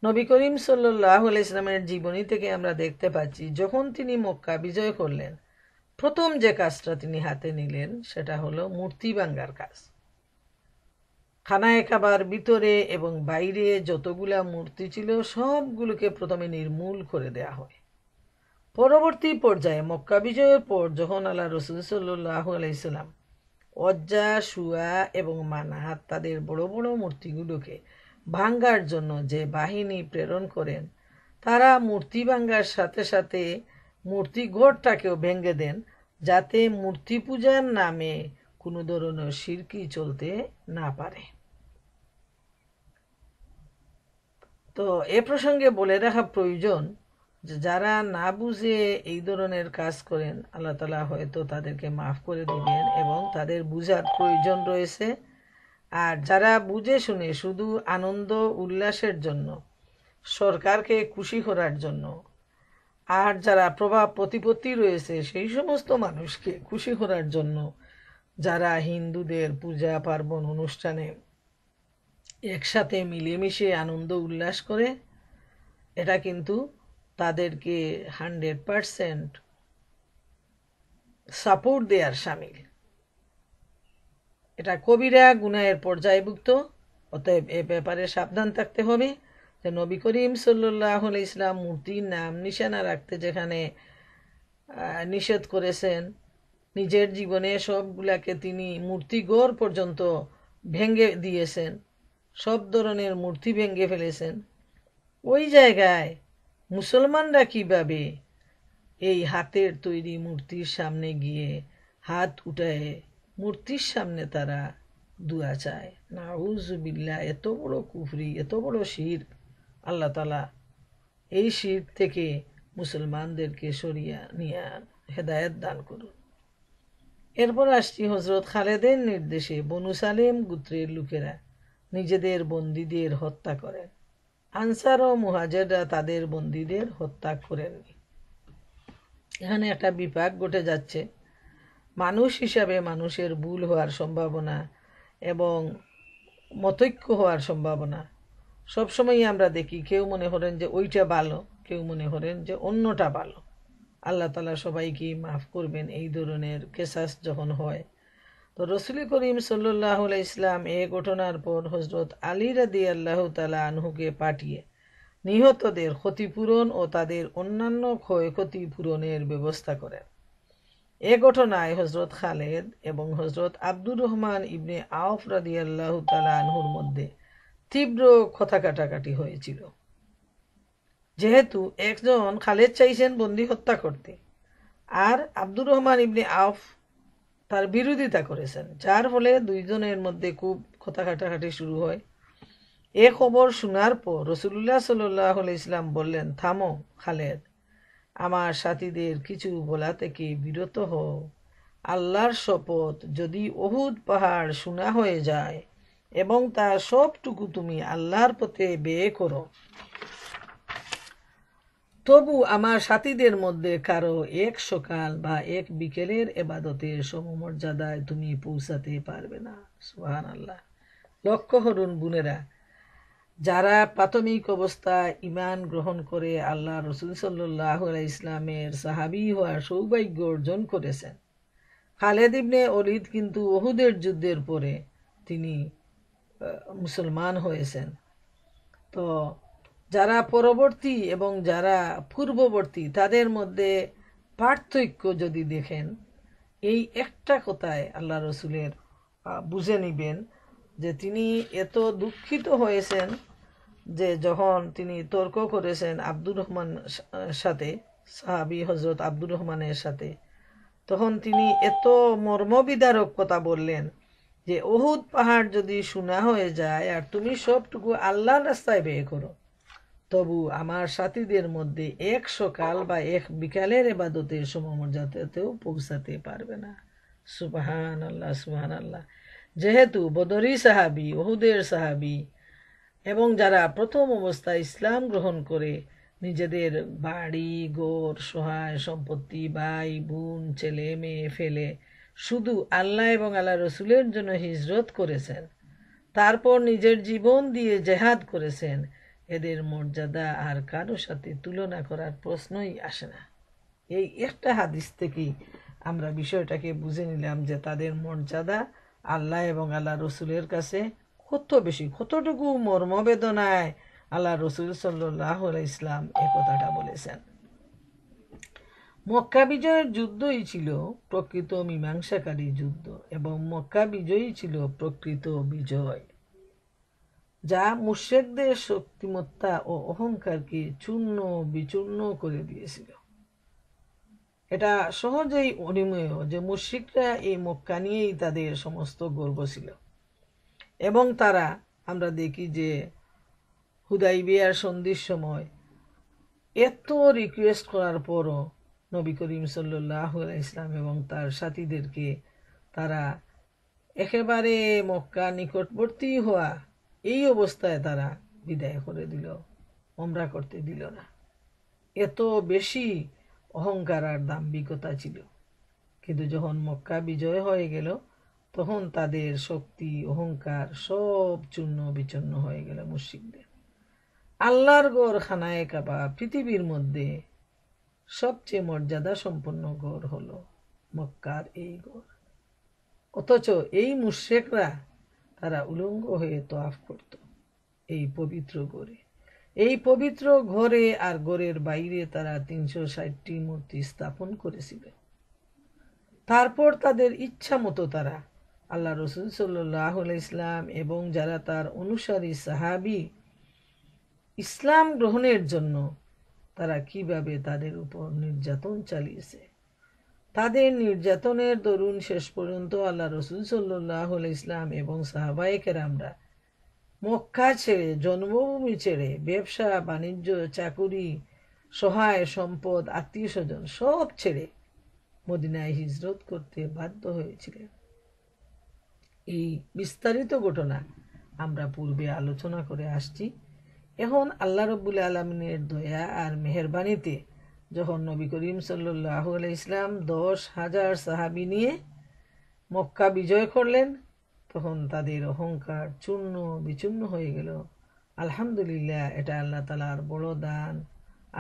নবী করিম সাল্লাল্লাহু আলাইহি সাল্লামের জীবনী থেকে আমরা দেখতে পাচ্ছি, যখন তিনি মক্কা বিজয় করলেন, প্রথম যে কাজটা তিনি হাতে নিলেন সেটা হলো মূর্তি ভাঙ্গার কাজ। খানায়ে কাবার ভিতরে এবং বাইরে যতগুলা মূর্তি ছিল সবগুলোকে প্রথমে নির্মূল করে দেয়া হয়। পরবর্তী পর্যায়ে মক্কা বিজয়ের পর যখন আল্লাহ রাসূল সাল্লাল্লাহু আলাইহি সাল্লাম অজ্জা, শুয়া এবং মানাত তাদের বড় বড় মূর্তিগুলোকে ভাঙ্গার জন্য যে বাহিনী প্রেরণ করেন, তারা মূর্তি ভাঙ্গার সাথে সাথে মূর্তি ঘরটাকেও ভেঙে দেন, যাতে মূর্তি পূজার নামে কোনো ধরনের শিরকি চলতে না পারে। তো এ প্রসঙ্গে বলে রাখা প্রয়োজন যে যারা না বুঝে এই ধরনের কাজ করেন, আল্লাহ তাআলা হয়তো তাদেরকে মাফ করে দিবেন এবং তাদের বুঝার প্রয়োজন রয়েছে। আর যারা বুঝে শুনে শুধু আনন্দ উল্লাসের জন্য, সরকারকে খুশি করার জন্য, আর যারা প্রভাব প্রতিপত্তি রয়েছে সেই সমস্ত মানুষকে খুশি করার জন্য যারা হিন্দুদের পূজা পার্বণ অনুষ্ঠানে একসাথে মিলেমিশে আনন্দ উল্লাস করে, এটা কিন্তু তাদেরকে 100% সাপোর্ট দেওয়ার শামিল। এটা কবিরা গুনাহের পর্যায়ভুক্ত। অতএব এ ব্যাপারে সাবধান থাকতে হবে যে নবী করিম সাল্লাল্লাহু আলাইহি সাল্লাম মূর্তির নাম নিশানা রাখতে যেখানে নিষেধ করেছেন, নিজের জীবনে সবগুলাকে তিনি মূর্তিঘর পর্যন্ত ভেঙে দিয়েছেন, সব ধরনের মূর্তি ভেঙে ফেলেছেন। ওই জায়গায় মুসলমানরা কিভাবে এই হাতের তৈরি মূর্তির সামনে গিয়ে হাত উঠায় মূর্তির সামনে তারা দুয়া চায়? নাউযুবিল্লাহ, এত বড় কুফরি, এত বড় শিরক। আল্লাহ তাআলা এই শিরক থেকে মুসলমানদেরকে সরিয়ে নিয়ে হেদায়েত দান করুন। এরপর আসছি হযরত খালেদের নির্দেশে বনু সালেম গোত্রের লোকেরা নিজেদের বন্দীদের হত্যা করেন। আনসার ও মুহাজিররা তাদের বন্দীদের হত্যা করেননি। এখানে একটা বিপাক ঘটে যাচ্ছে। মানুষ হিসাবে মানুষের ভুল হওয়ার সম্ভাবনা এবং মতৈক্য হওয়ার সম্ভাবনা সবসময়ই আমরা দেখি। কেউ মনে করেন যে ওইটা ভালো, কেউ মনে করেন যে অন্যটা ভালো। আল্লাহ তাআলা সবাইকে মাফ করবেন এই ধরনের কেসাস যখন হয়। তো রাসূল করিম সাল্লাল্লাহু আলাইহি ইসলাম এই ঘটনার পর হযরত আলী রাদিয়াল্লাহু তাআলা আনহুকে পাঠিয়ে নিহতদের ক্ষতিপূরণ ও তাদের অন্যান্য ক্ষয়ক্ষতি পূরণের ব্যবস্থা করেন। এ ঘটনায় হযরত খালেদ এবং হযরত আব্দুর রহমান ইবনে আওফ রাদিয়াল্লাহু তাআলা আনহুর মধ্যে তীব্র কথা কাটাকাটি হয়েছিল। যেহেতু একজন খালেদ চাইছেন বন্দী হত্যা করতে, আর আব্দুর রহমান ইবনে আওফ তার বিরোধিতা করেছেন, যার ফলে দুইজনের মধ্যে খুব কথা কাটাকাটি শুরু হয়। এ খবর শোনার পর রাসূলুল্লাহ সাল্লাল্লাহু আলাইহি ওয়াসাল্লাম বললেন, থামো খালেদ, আমার সাথীদের কিছু বলা থেকে বিরত হও। আল্লাহর শপথ, যদি উহুদ পাহাড় সোনা হয়ে যায় এবং তার সবটুকু তুমি আল্লাহর পথে ব্যয় করো, তবু আমার সাথীদের মধ্যে কারো এক সকাল বা এক বিকেলের এবাদতের সমমর্যাদায় তুমি পৌঁছাতে পারবে না। সুবহানাল্লাহ। লক্ষ্য করুন বোনেরা, যারা প্রাথমিক অবস্থায় ঈমান গ্রহণ করে আল্লাহ রাসূল সাল্লাল্লাহু আলাইহি ইসলামের সাহাবী হওয়ার সৌভাগ্য অর্জন করেছেন। খালেদ ইবনে ওলীদ কিন্তু উহুদের যুদ্ধের পরে তিনি মুসলমান হয়েছেন। তো যারা পরবর্তী এবং যারা পূর্ববর্তী তাদের মধ্যে পার্থক্য যদি দেখেন, এই একটা কথায় আল্লাহ রসুলের বুঝে নিবেন যে তিনি এত দুঃখিত হয়েছেন যে যখন তিনি তর্ক করেছেন আব্দুর রহমান সাথে, সাহাবী হজরত আব্দুর রহমানের সাথে, তখন তিনি এত মর্মবিদারক কথা বললেন যে উহুদ পাহাড় যদি সোনা হয়ে যায় আর তুমি সবটুকু আল্লাহর রাস্তায় ব্যয় করো, তবু আমার সাথীদের মধ্যে এক সকাল বা এক বিকালের ইবাদতের সমমর্যাদাতেও পৌঁছাতে পারবে না। সুবহানাল্লাহ, সুবহানাল্লাহ। যেহেতু বদরি সাহাবী, উহুদের সাহাবী এবং যারা প্রথম অবস্থায় ইসলাম গ্রহণ করে নিজেদের বাড়ি ঘর সহায় সম্পত্তি ভাই বোন ছেলে মেয়ে ফেলে শুধু আল্লাহ এবং আল্লাহ রসুলের জন্য হিজরত করেছেন, তারপর নিজের জীবন দিয়ে জেহাদ করেছেন, এদের মর্যাদা আর কারো সাথে তুলনা করার প্রশ্নই আসে না। এই একটা হাদিস থেকেই আমরা বিষয়টাকে বুঝে নিলাম যে তাদের মর্যাদা আল্লাহ এবং আল্লাহ রসুলের কাছে কত বেশি, কতটুকু মর্মবেদনায় আল্লাহ রসুল সাল্লাল্লাহু আলাইহি ইসলাম এ কথাটা বলেছেন। মক্কা বিজয়ের যুদ্ধই ছিল প্রকৃত মীমাংসাকারী যুদ্ধ এবং মক্কা বিজয়ই ছিল প্রকৃত বিজয়, যা মুশরিকদের শক্তিমত্তা ও অহংকারকে চূর্ণ বিচূর্ণ করে দিয়েছিল। এটা সহজেই অনুমেয় যে মুশরিকরা এই মক্কা নিয়েই তাদের সমস্ত গর্ব ছিল এবং তারা, আমরা দেখি যে হুদাইবিয়ার সন্ধির সময় এত রিকোয়েস্ট করার পরও নবী করিম সাল্লাল্লাহু আলাইহি ইসলাম এবং তার সাথীদেরকে তারা একেবারে মক্কা নিকটবর্তী হওয়া এই অবস্থায় তারা বিদায় করে দিল, ওমরা করতে দিল না। এত বেশি অহংকার আর দাম্ভিকতা ছিল। কিন্তু যখন মক্কা বিজয় হয়ে গেল তখন তাদের শক্তি অহংকার সব চূর্ণ বিচূর্ণ হয়ে গেল মুশরিকদের। আল্লাহর গড় খানায়ে কাবা পৃথিবীর মধ্যে সবচেয়ে মর্যাদা সম্পন্ন গড় হলো মক্কার এই গড়, অথচ এই মুশরিকরা তারা উলঙ্গ হয়ে তওয়াফ করত এই পবিত্র গড়ে। এই পবিত্র ঘরে আর ঘরের বাইরে তারা 360টি মূর্তি স্থাপন করেছিল। তারপর তাদের ইচ্ছা মতো তারা আল্লাহ রসুল সাল্লাল্লাহু আলাইহি ইসলাম এবং যারা তার অনুসারী সাহাবী ইসলাম গ্রহণের জন্য তারা কিভাবে তাদের উপর নির্যাতন চালিয়েছে। তাদের নির্যাতনের দরুন শেষ পর্যন্ত আল্লাহ রসুল সাল্লাল্লাহু আলাইহি ইসলাম এবং সাহাবায়ে কেরামরা মক্কা ছেড়ে, জন্মভূমি ছেড়ে, ব্যবসা বাণিজ্য চাকুরি সহায় সম্পদ আত্মীয় স্বজন সব ছেড়ে মদিনায় হিজরত করতে বাধ্য হয়েছিলেন। এই বিস্তারিত ঘটনা আমরা পূর্বে আলোচনা করে আসছি। এখন আল্লাহ রাব্বুল আলামিনের দয়া আর মেহেরবানিতে যখন নবী করিম সাল্লাল্লাহু আলাইহি ইসলাম 10,000 সাহাবী নিয়ে মক্কা বিজয় করলেন, তখন তাদের অহংকার চূর্ণ বিচূর্ণ হয়ে গেল। আলহামদুলিল্লাহ, এটা আল্লাহ তাআলার বড় দান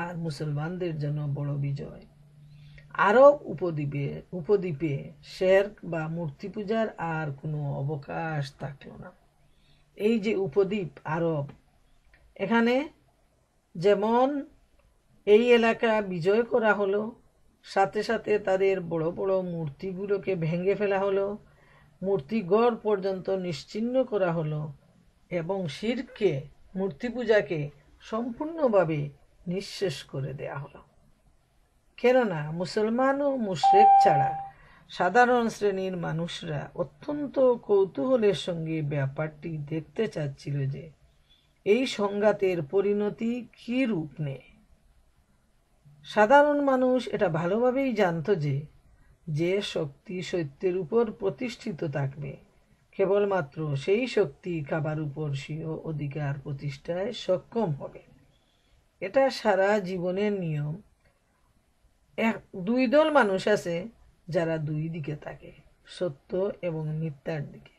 আর মুসলমানদের জন্য বড় বিজয়। আরব উপদ্বীপে শিরক বা মূর্তি পূজার আর কোনো অবকাশ থাকলো না। এই যে উপদ্বীপ আরব, এখানে যেমন এই এলাকা বিজয় করা হলো, সাথে সাথে তাদের বড় বড় মূর্তিগুলোকে ভেঙে ফেলা হলো, মূর্তিগড় পর্যন্ত নিশ্চিহ্ন করা হলো এবং শিরককে, মূর্তি পূজাকে সম্পূর্ণভাবে নিঃশেষ করে দেয়া হলো। কেননা মুসলমান ও মুশরিক ছাড়া সাধারণ শ্রেণীর মানুষরা অত্যন্ত কৌতূহলের সঙ্গে ব্যাপারটি দেখতে চাচ্ছিল যে এই সংঘাতের পরিণতি কী রূপ নেয়। সাধারণ মানুষ এটা ভালোভাবেই জানত যে শক্তি সত্যের উপর প্রতিষ্ঠিত থাকবে, কেবলমাত্র সেই শক্তি কাবার উপর স্বীয় অধিকার প্রতিষ্ঠায় সক্ষম হবে। এটা সারা জীবনের নিয়ম। দুই দল মানুষ আছে যারা দুই দিকে থাকে, সত্য এবং মিথ্যার দিকে।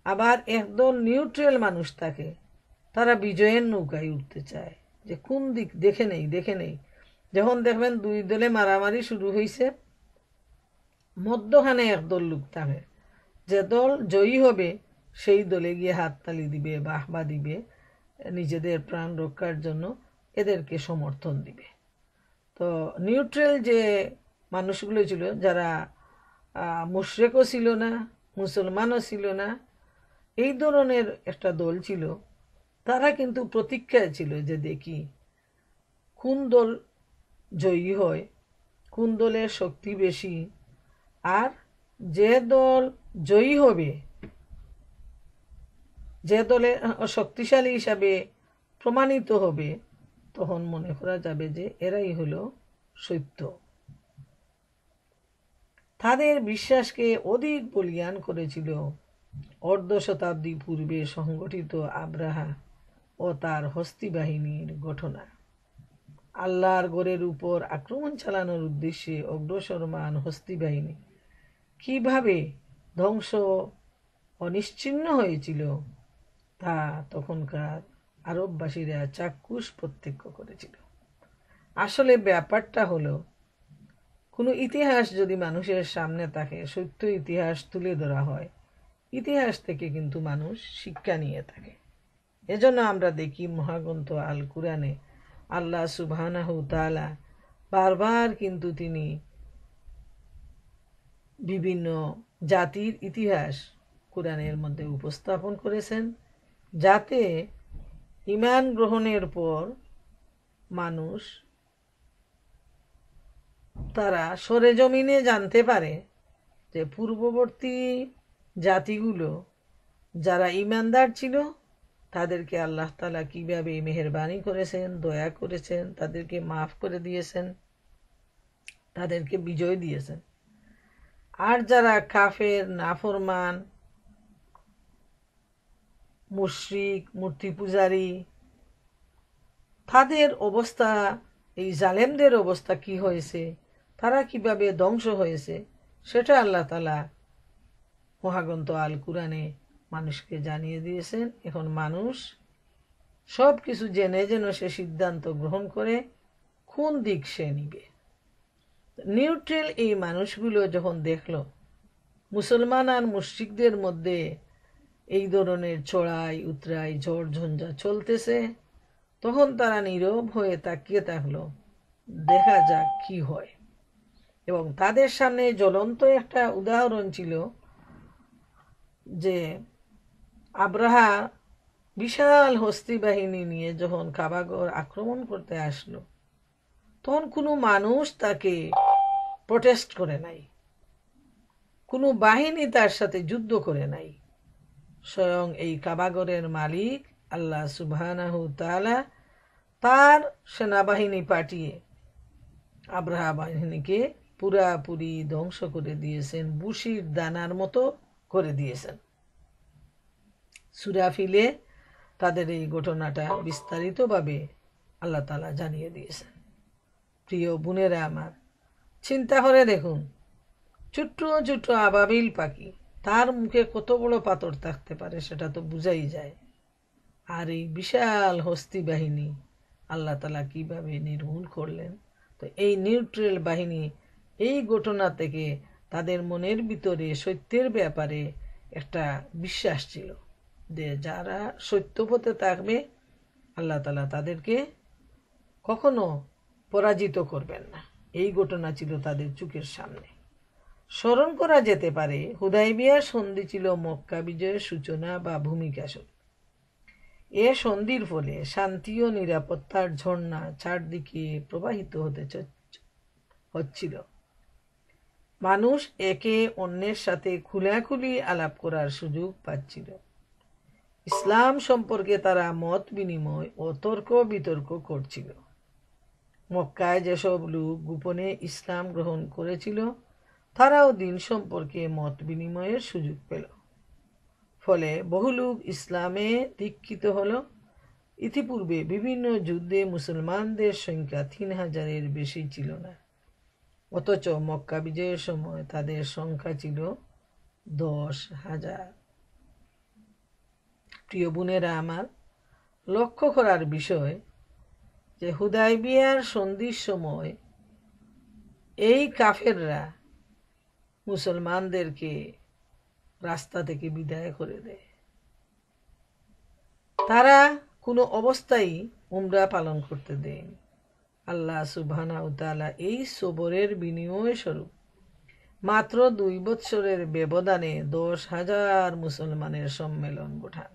আবার একদল নিউট্রাল মানুষ থাকে, তারা বিজয়ের নৌকায় উঠতে চায়, যে কোন দিক দেখে নেই। যখন দেখবেন দুই দলে মারামারি শুরু হয়েছে, মধ্যখানে একদল লোক থাকে, যে দল জয়ী হবে সেই দলে গিয়ে হাততালি দিবে, বাহবা দিবে, নিজেদের প্রাণ রক্ষার জন্য এদেরকে সমর্থন দিবে। তো নিউট্রাল যে মানুষগুলো ছিল, যারা মুশরিকও ছিল না, মুসলমানও ছিল না, এই ধরনের একটা দল ছিল, তারা কিন্তু প্রতীক্ষায় ছিল যে দেখি কোন দল জয়ী হয়, কোন দলের শক্তি বেশি। আর যে দল জয়ী হবে, যে দলে শক্তিশালী হিসাবে প্রমাণিত হবে, তখন মনে করা যাবে যে এরাই হলো সত্য। তাদের বিশ্বাসকে অধিক বলীয়ান করেছিল অর্ধ শতাব্দী পূর্বে সংগঠিত আব্রাহা ও তার হস্তি বাহিনীর ঘটনা। আল্লাহর গড়ের উপর আক্রমণ চালানোর উদ্দেশ্যে অগ্রসরমান হস্তি বাহিনী কিভাবে ধ্বংস অনিশ্চিহ্ন হয়েছিল তা তখনকার আরববাসীরা চাক্ষুষ প্রত্যক্ষ করেছিল। আসলে ব্যাপারটা হলো, কোনো ইতিহাস যদি মানুষের সামনে থাকে, সত্য ইতিহাস তুলে ধরা হয়, ইতিহাস থেকে কিন্তু মানুষ শিক্ষা নিয়ে থাকে। এজন্য আমরা দেখি মহাগ্রন্থ আল কুরআনে আল্লাহ সুবহানাহু তাআলা বারবার কিন্তু তিনি বিভিন্ন জাতির ইতিহাস কুরআনের মধ্যে উপস্থাপন করেছেন, যাতে ঈমান গ্রহণের পর মানুষ তারা সরেজমিনে জানতে পারে যে পূর্ববর্তী জাতিগুলো যারা ঈমানদার ছিল, তাদেরকে আল্লাহ তাআলা কিভাবে মেহেরবানি করেছেন, দয়া করেছেন, তাদেরকে মাফ করে দিয়েছেন, তাদেরকে বিজয় দিয়েছেন। আর যারা কাফের, নাফরমান, মুশরিক, মূর্তি পূজারী, তাদের অবস্থা, এই জালেমদের অবস্থা কি হয়েছে, তারা কিভাবে ধ্বংস হয়েছে, সেটা আল্লাহ তাআলা মহাগ্রন্থ আল কুরআনে মানুষকে জানিয়ে দিয়েছেন। এখন মানুষ সব কিছু জেনে যেন সে সিদ্ধান্ত গ্রহণ করে কোন দিক সে নিবে। নিউট্রাল এই মানুষগুলো যখন দেখল মুসলমান আর মুশরিকদের মধ্যে এই ধরনের চড়াই উতরাই, ঝড় ঝঞ্ঝা চলতেছে, তখন তারা নীরব হয়ে তাকিয়ে থাকলো, দেখা যাক কি হয়। এবং তাদের সামনে জ্বলন্ত একটা উদাহরণ ছিল যে আব্রাহা বিশাল হস্তি বাহিনী নিয়ে যখন কাবাগর আক্রমণ করতে আসলো, তখন কোনো মানুষ তাকে প্রোটেস্ট করে নাই, কোনো বাহিনী তার সাথে যুদ্ধ করে নাই। স্বয়ং এই কাবাগরের মালিক আল্লাহ সুবহানাহু তাআলা তার সেনাবাহিনী পাঠিয়ে আব্রাহা বাহিনীকে পুরাপুরি ধ্বংস করে দিয়েছেন, বুশির দানার মতো করে দিয়েছেন। সূরা ফিলে তাদের এই ঘটনাটা বিস্তারিতভাবে আল্লাহ তাআলা জানিয়ে দিয়েছেন। প্রিয় বোনেরা আমার, চিন্তা করে দেখুন, ছোট্ট ছোট্ট আবাবিল পাখি, তার মুখে কত বড় পাথর থাকতে পারে সেটা তো বুঝাই যায়। আর এই বিশাল হস্তি বাহিনী আল্লাহ তাআলা কিভাবে নির্মূল করলেন। তো এই নিউট্রাল বাহিনী এই ঘটনা থেকে তাদের মনের ভিতরে সত্যের ব্যাপারে একটা বিশ্বাস ছিল যে যারা সত্য পথে থাকবে, আল্লাহ তাআলা তাদেরকে কখনো পরাজিত করবেন না। এই ঘটনা ছিল তাদের চোখের সামনে। স্মরণ করা যেতে পারে হুদাইবিয়া সন্ধি ছিল মক্কা বিজয়ের সূচনা বা ভূমিকা স্বরূপ। এ সন্ধির ফলে শান্তি ও নিরাপত্তার ঝর্ণা চারদিকে প্রবাহিত হচ্ছিল। মানুষ একে অন্যের সাথে খোলাখুলি আলাপ করার সুযোগ পাচ্ছিল। ইসলাম সম্পর্কে তারা মত বিনিময় ও তর্ক বিতর্ক করছিল। মক্কায় যেসব লোক গোপনে ইসলাম গ্রহণ করেছিল তারাও দিন সম্পর্কে মত বিনিময়ের সুযোগ পেল। ফলে বহু লোক ইসলামে দীক্ষিত হল। ইতিপূর্বে বিভিন্ন যুদ্ধে মুসলমানদের সংখ্যা ৩,০০০-এর বেশি ছিল না, অথচ মক্কা বিজয়ের সময় তাদের সংখ্যা ছিল ১০,০০০। প্রিয় বোনেরা আমার, লক্ষ্য করার বিষয় যে হুদায়বিয়ার সন্ধির সময় এই কাফেররা মুসলমানদেরকে রাস্তা থেকে বিদায় করে দেয়। তারা কোনো অবস্থায় উমরা পালন করতে দেয়নি। আল্লাহ সুবহানাহু ওয়া তাআলা এই সবরের বিনিময় স্বরূপ মাত্র ২ বৎসরের ব্যবধানে ১০,০০০ মুসলমানের সম্মেলন ঘটান।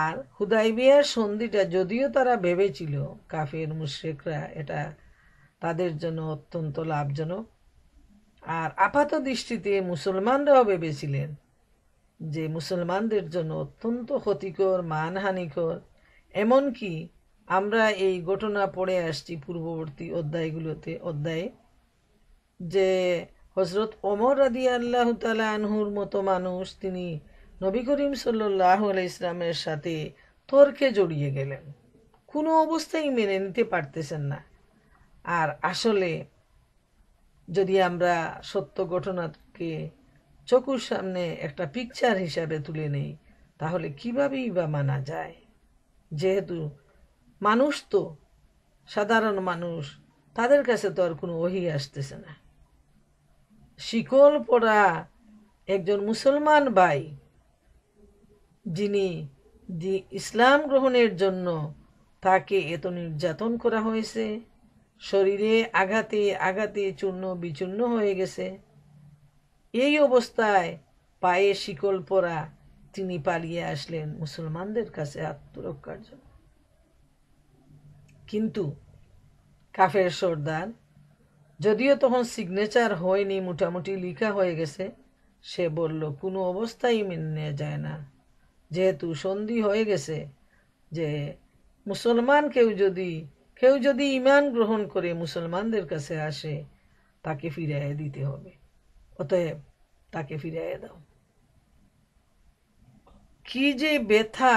আর হুদায়বিয়ার সন্ধিটা যদিও তারা ভেবেছিল, কাফের মুশরিকরা, এটা তাদের জন্য অত্যন্ত লাভজনক, আর আপাত দৃষ্টিতে মুসলমানরাও ভেবেছিলেন যে মুসলমানদের জন্য অত্যন্ত ক্ষতিকর, মানহানিকর। এমনকি আমরা এই ঘটনা পড়ে আসছি পূর্ববর্তী অধ্যায়ে যে হযরত ওমর রাদিয়াল্লাহু তাআলা আনহুর মতো মানুষ, তিনি নবী করিম সাল্লাল্লাহু আলাইহি ইসলামের সাথে তর্কে জড়িয়ে গেলেন, কোনো অবস্থায় মেনে নিতে পারতেছেন না। আর আসলে যদি আমরা সত্য ঘটনাকে চোখের সামনে একটা পিকচার হিসাবে তুলে নেই, তাহলে কিভাবেই বা মানা যায়? যেহেতু মানুষ তো সাধারণ মানুষ, তাদের কাছে তো আর কোনো ওহী আসতেছে না। শিকল পরা একজন মুসলমান ভাই, যিনি ইসলাম গ্রহণের জন্য তাকে এত নির্যাতন করা হয়েছে, শরীরে আঘাতে আঘাতে চূর্ণ বিচূর্ণ হয়ে গেছে, এই অবস্থায় পায়ে শিকল পরা তিনি পালিয়ে আসলেন মুসলমানদের কাছে আত্মরক্ষার জন্য। কিন্তু কাফের সর্দার, যদিও তখন সিগনেচার হয়নি, মোটামুটি লিখা হয়ে গেছে, সে বলল কোনো অবস্থায় মেনে নেওয়া যায় না। যেহেতু সন্ধি হয়ে গেছে যে মুসলমান কেউ যদি ঈমান গ্রহণ করে মুসলমানদের কাছে আসে, তাকে ফিরিয়ে দিতে হবে, অতএব তাকে ফিরিয়ে দাও। কি যে ব্যথা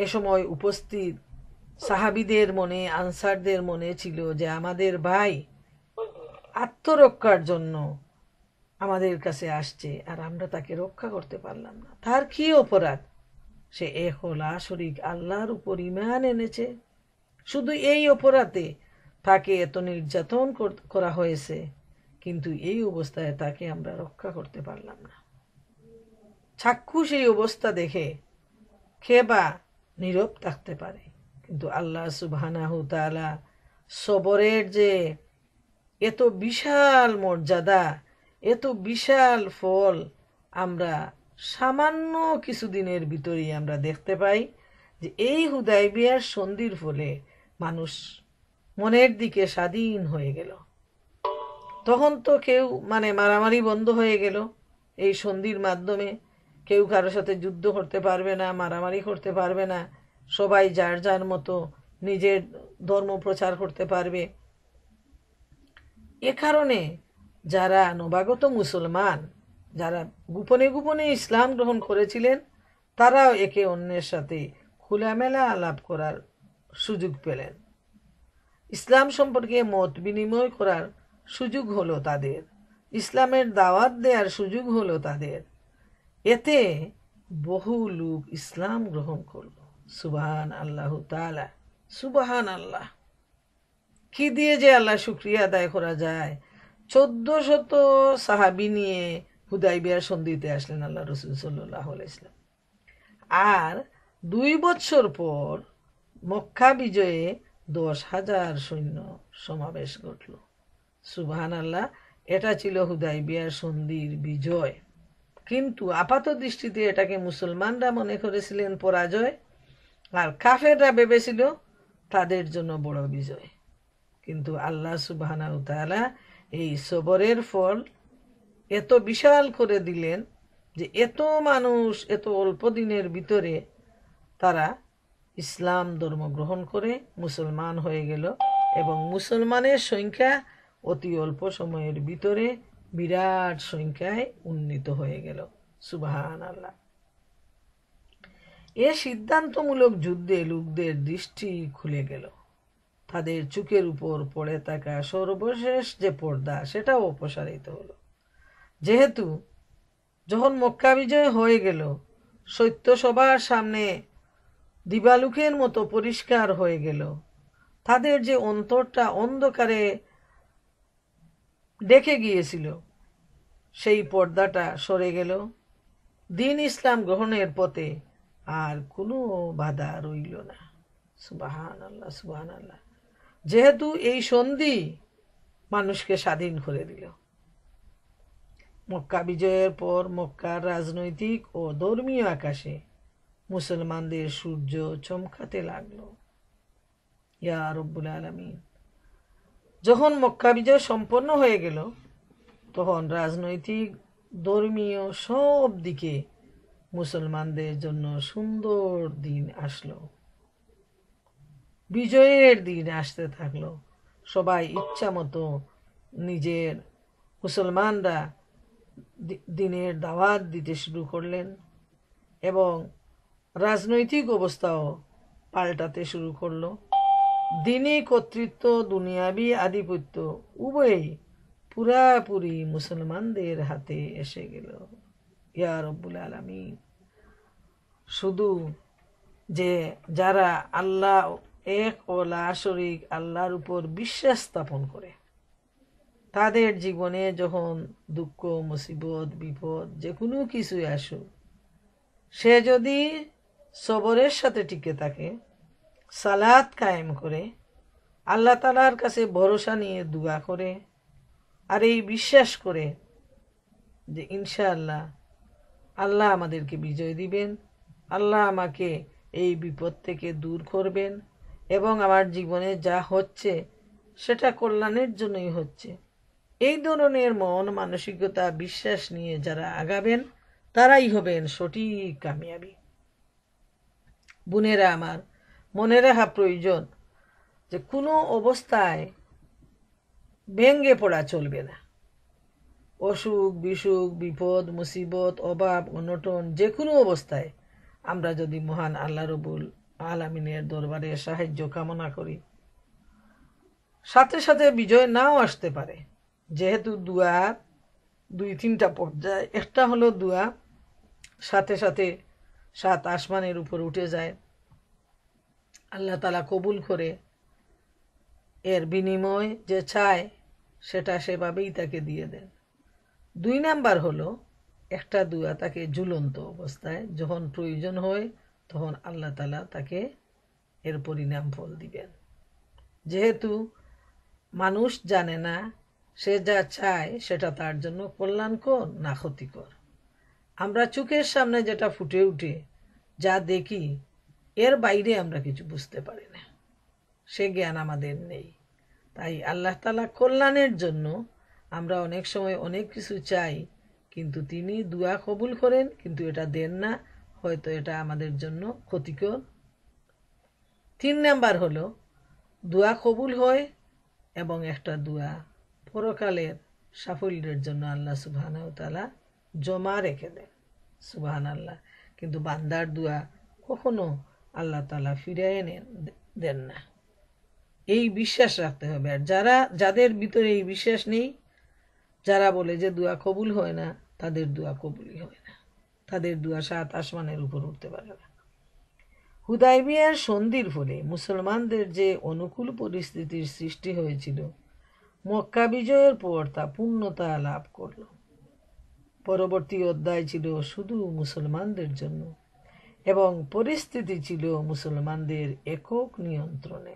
এ সময় উপস্থিত সাহাবীদের মনে, আনসারদের মনে ছিল যে আমাদের ভাই আত্মরক্ষার জন্য আমাদের কাছে আসছে, আর আমরা তাকে রক্ষা করতে পারলাম না। তার কি অপরাধ? সে এক লা শরীক আল্লাহর উপর ঈমান এনেছে, শুধু এই অপরাধে তাকে এত নির্যাতন করা হয়েছে, কিন্তু এই অবস্থায় তাকে আমরা রক্ষা করতে পারলাম না। চাক্ষুষ এই অবস্থা দেখে কে বা নীরব থাকতে পারে? কিন্তু আল্লাহ সুবহানাহু ওয়া তাআলা সবরের যে এত বিশাল মর্যাদা, এত বিশাল ফল আমরা সামান্য কিছুদিনের ভিতরেই আমরা দেখতে পাই যে এই হুদায়বিয়ার সন্ধির ফলে মানুষ মনের দিকে স্বাধীন হয়ে গেল। তখন তো কেউ মারামারি বন্ধ হয়ে গেল। এই সন্ধির মাধ্যমে কেউ কারোর সাথে যুদ্ধ করতে পারবে না, মারামারি করতে পারবে না, সবাই যার যার মতো নিজের ধর্ম প্রচার করতে পারবে। এ কারণে যারা নবাগত মুসলমান, যারা গোপনে গোপনে ইসলাম গ্রহণ করেছিলেন, তারাও একে অন্যের সাথে খোলামেলা আলাপ করার সুযোগ পেলেন। ইসলাম সম্পর্কে মত বিনিময় করার সুযোগ হলো তাদের, ইসলামের দাওয়াত দেওয়ার সুযোগ হলো তাদের। এতে বহু লোক ইসলাম গ্রহণ করল। সুবহান আল্লাহ তাআলা, সুবহান আল্লাহ। কি দিয়ে যে আল্লাহ শুকরিয়া আদায় করা যায়। ১৪০০ সাহাবী নিয়ে হুদায়বিয়ার সন্ধিতে আসলেন আল্লাহ রাসূল সাল্লাল্লাহু আলাইহি ওয়াসাল্লাম। আর ২ বছর পর মক্কা বিজয়ে ১০,০০০ সৈন্য সমাবেশ ঘটল। সুবহান আল্লাহ। এটা ছিল হুদায়বিয়ার সন্ধির বিজয়। কিন্তু আপাত দৃষ্টিতে এটাকে মুসলমানরা মনে করেছিলেন পরাজয়, আর কাফেররা ভেবেছিল তাদের জন্য বড় বিজয়। কিন্তু আল্লাহ সুবহানাহু ওয়া তাআলা এই সবরের ফল এত বিশাল করে দিলেন যে এত মানুষ এত অল্প দিনের ভিতরে তারা ইসলাম ধর্ম গ্রহণ করে মুসলমান হয়ে গেল, এবং মুসলমানের সংখ্যা অতি অল্প সময়ের ভিতরে বিরাট সংখ্যায় উন্নীত হয়ে গেল। সুবহানাল্লাহ। এ সিদ্ধান্তমূলক যুদ্ধে লোকদের দৃষ্টি খুলে গেল। তাদের চোখের উপর পড়ে থাকা সর্বশেষ যে পর্দা সেটাও অপসারিত হলো। যেহেতু যখন মক্কা বিজয় হয়ে গেল, সত্য সবার সামনে দিবালুকের মতো পরিষ্কার হয়ে গেল, তাদের যে অন্তরটা অন্ধকারে ডেকে গিয়েছিল সেই পর্দাটা সরে গেল। দিন ইসলাম গ্রহণের পথে আর কোনো বাধা রইল না। সুবহানাল্লাহ, সুবহানাল্লাহ। যেহেতু এই সন্ধি মানুষকে স্বাধীন করে দিল। মক্কা বিজয়ের পর মক্কার রাজনৈতিক ও ধর্মীয় আকাশে মুসলমানদের সূর্য চমকাতে লাগলো। ইয়া রব্বুল আলামিন। যখন মক্কা বিজয় সম্পন্ন হয়ে গেল, তখন রাজনৈতিক ধর্মীয় সব দিকে মুসলমানদের জন্য সুন্দর দিন আসলো। বিজয়ের দিন আসতে থাকলো। সবাই ইচ্ছা মতো নিজের মুসলমানরা দিনের দাওয়াত দিতে শুরু করলেন, এবং রাজনৈতিক অবস্থাও পাল্টাতে শুরু করলো। দিনী কর্তৃত্ব, দুনিয়াবি আধিপত্য উভয়ই পুরাপুরি মুসলমানদের হাতে এসে গেল। ইয়া রব্বুল আলামিন। শুধু যে যারা আল্লাহ এক ও লা শরীক আল্লাহর উপর বিশ্বাস স্থাপন করে, তাদের জীবনে যখন দুঃখ, মুসিবত, বিপদ যে কোনো কিছুই আসুক, সে যদি সবরের সাথে টিকে থাকে, সালাত কায়েম করে, আল্লাহ তাআলার কাছে ভরসা নিয়ে দোয়া করে, আর এই বিশ্বাস করে যে ইনশাআল্লাহ আল্লাহ আমাদেরকে বিজয় দিবেন, আল্লাহ আমাকে এই বিপদ থেকে দূর করবেন, এবং আমার জীবনে যা হচ্ছে সেটা কল্যাণের জন্যই হচ্ছে, এই ধরনের মন মানসিকতা বিশ্বাস নিয়ে যারা আগাবেন, তারাই হবেন সঠিক কামিয়াবি। বোনেরা আমার, মনে রাখা প্রয়োজন যে কোনো অবস্থায় ভেঙে পড়া চলবে না। অসুখ, বিসুখ, বিপদ, মুসিবত, অভাব, অনটন যে কোনো অবস্থায় আমরা যদি মহান আল্লাহ রব্বুল আলামিনের দরবারে সাহায্য কামনা করি, সাথে সাথে বিজয় নাও আসতে পারে। যেহেতু দুয়া দুই তিনটা পর্যায়, একটা হলো দুয়া সাথে সাথে 7 আসমানের উপর উঠে যায়, আল্লাহ তাআলা কবুল করে, এর বিনিময় যে চায় সেটা সেভাবেই তাকে দিয়ে দেন। 2 নাম্বার হলো একটা দুয়া তাকে ঝুলন্ত অবস্থায় যখন প্রয়োজন হয় তখন আল্লাহ তাআলা তাকে এর পরিণাম ফল দিবেন। যেহেতু মানুষ জানে না সে যা চায় সেটা তার জন্য কল্যাণকর না ক্ষতিকর। আমরা চোখের সামনে যেটা ফুটে উঠে যা দেখি, এর বাইরে আমরা কিছু বুঝতে পারি না, সে জ্ঞান আমাদের নেই। তাই আল্লাহ তাআলা কল্যাণের জন্য আমরা অনেক সময় অনেক কিছু চাই, কিন্তু তিনি দোয়া কবুল করেন, কিন্তু এটা দেন না, হয়তো এটা আমাদের জন্য ক্ষতিকর। 3 নাম্বার হলো দোয়া কবুল হয় এবং একটা দোয়া পরকালের সাফল্যের জন্য আল্লাহ সুবহানাহু ওয়া তাআলা জমা রেখে দেন। সুবহানাল্লাহ। কিন্তু বান্দার দোয়া কখনো আল্লাহ তাআলা ফিরিয়ে দেন না, এই বিশ্বাস রাখতে হবে। আর যাদের ভিতরে এই বিশ্বাস নেই, যারা বলে যে দোয়া কবুল হয় না, তাদের দোয়া কবুলই হয় না, তাদের দোয়া 7 আসমানের উপর উঠতে পারে না। হুদায়বিয়ার সন্ধির ফলে মুসলমানদের যে অনুকূল পরিস্থিতির সৃষ্টি হয়েছিল, মক্কা বিজয়ের পর তা পূর্ণতা লাভ করল। পরবর্তী অধ্যায় ছিল শুধু মুসলমানদের জন্য, এবং পরিস্থিতি ছিল মুসলমানদের একক নিয়ন্ত্রণে।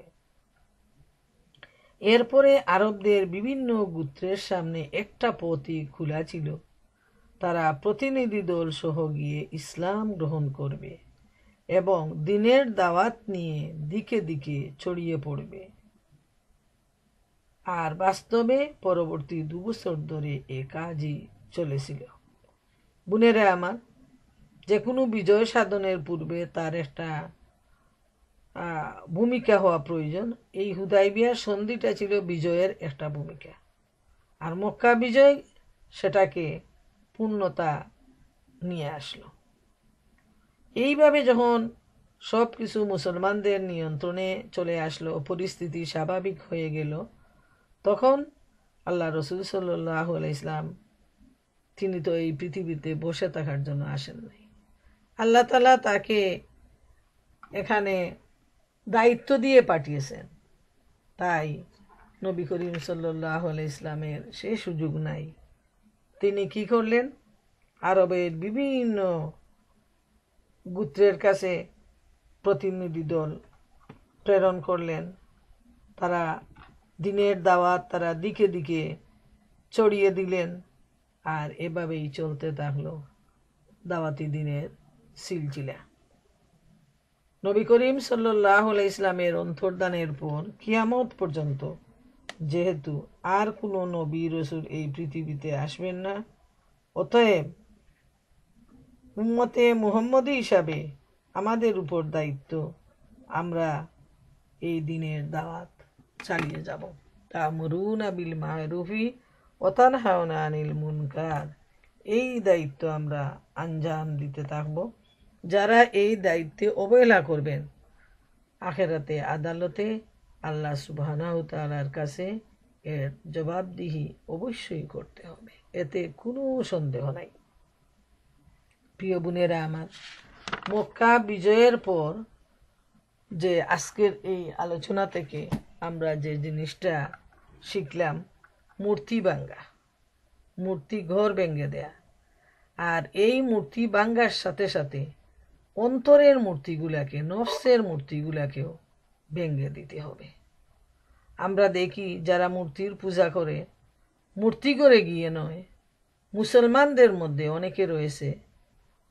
এরপরে আরবদের বিভিন্ন গোত্রের সামনে একটা পথই খোলা ছিল, তারা প্রতিনিধি দল সহ গিয়ে ইসলাম গ্রহণ করবে এবং দ্বীনের দাওয়াত নিয়ে দিকে দিকে ছড়িয়ে পড়বে। আর বাস্তবে পরবর্তী 2 বছর ধরে এ কাজই চলেছিল। বোনেরা আমার, যে কোনো বিজয় সাধনের পূর্বে তার একটা ভূমিকা হওয়া প্রয়োজন। এই হুদাইবিয়ার সন্ধিটা ছিল বিজয়ের একটা ভূমিকা, আর মক্কা বিজয় সেটাকে পূর্ণতা নিয়ে আসলো। এইভাবে যখন সব কিছু মুসলমানদের নিয়ন্ত্রণে চলে আসলো, পরিস্থিতি স্বাভাবিক হয়ে গেল, তখন আল্লাহ রসুল সাল্লাল্লাহু আলাইহি ইসলাম তিনি তো এই পৃথিবীতে বসে থাকার জন্য আসেন নাই। আল্লাহ তাআলা তাকে এখানে দায়িত্ব দিয়ে পাঠিয়েছেন। তাই নবী করিম সাল্লাল্লাহু আলাইহি ইসলামের সে সুযোগ নাই। তিনি কি করলেন? আরবের বিভিন্ন গোত্রের কাছে প্রতিনিধি দল প্রেরণ করলেন। তারা দিনের দাওয়াত তারা দিকে দিকে ছড়িয়ে দিলেন, আর এভাবেই চলতে থাকলো দাওয়াতি দিনের সিলসিলা। নবী করিম সাল্লাল্লাহু আলাইহি ইসলামের অন্তর্ধানের পর কিয়ামত পর্যন্ত যেহেতু আর কোনো নবী রসুল এই পৃথিবীতে আসবেন না, অতএব উম্মতে মুহাম্মদী হিসাবে আমাদের উপর দায়িত্ব, আমরা এই দিনের দাওয়াত চালিয়ে যাব। তা'মুরুনা বিল মা'রুফি ওয়া তানহাউনা আনিল মুনকার, এই দায়িত্ব আমরা আঞ্জাম দিতে থাকব। যারা এই দায়িত্বে অবহেলা করবেন, আখিরাতে আদালতে আল্লাহ সুবহানাহু তাআলার কাছে এর জবাবদিহি অবশ্যই করতে হবে, এতে কোনো সন্দেহ নাই। প্রিয় বোনেরা আমার, মক্কা বিজয়ের পর যে আজকের এই আলোচনা থেকে আমরা যে জিনিসটা শিখলাম, মূর্তি ভাঙ্গা, মূর্তি ঘর ভেঙে দেয়া, আর এই মূর্তি ভাঙ্গার সাথে সাথে অন্তরের মূর্তিগুলাকে, নফসের মূর্তিগুলাকেও ভেঙে দিতে হবে। আমরা দেখি যারা মূর্তির পূজা করে, মূর্তি করে গিয়ে নয়, মুসলমানদের মধ্যে অনেকে রয়েছে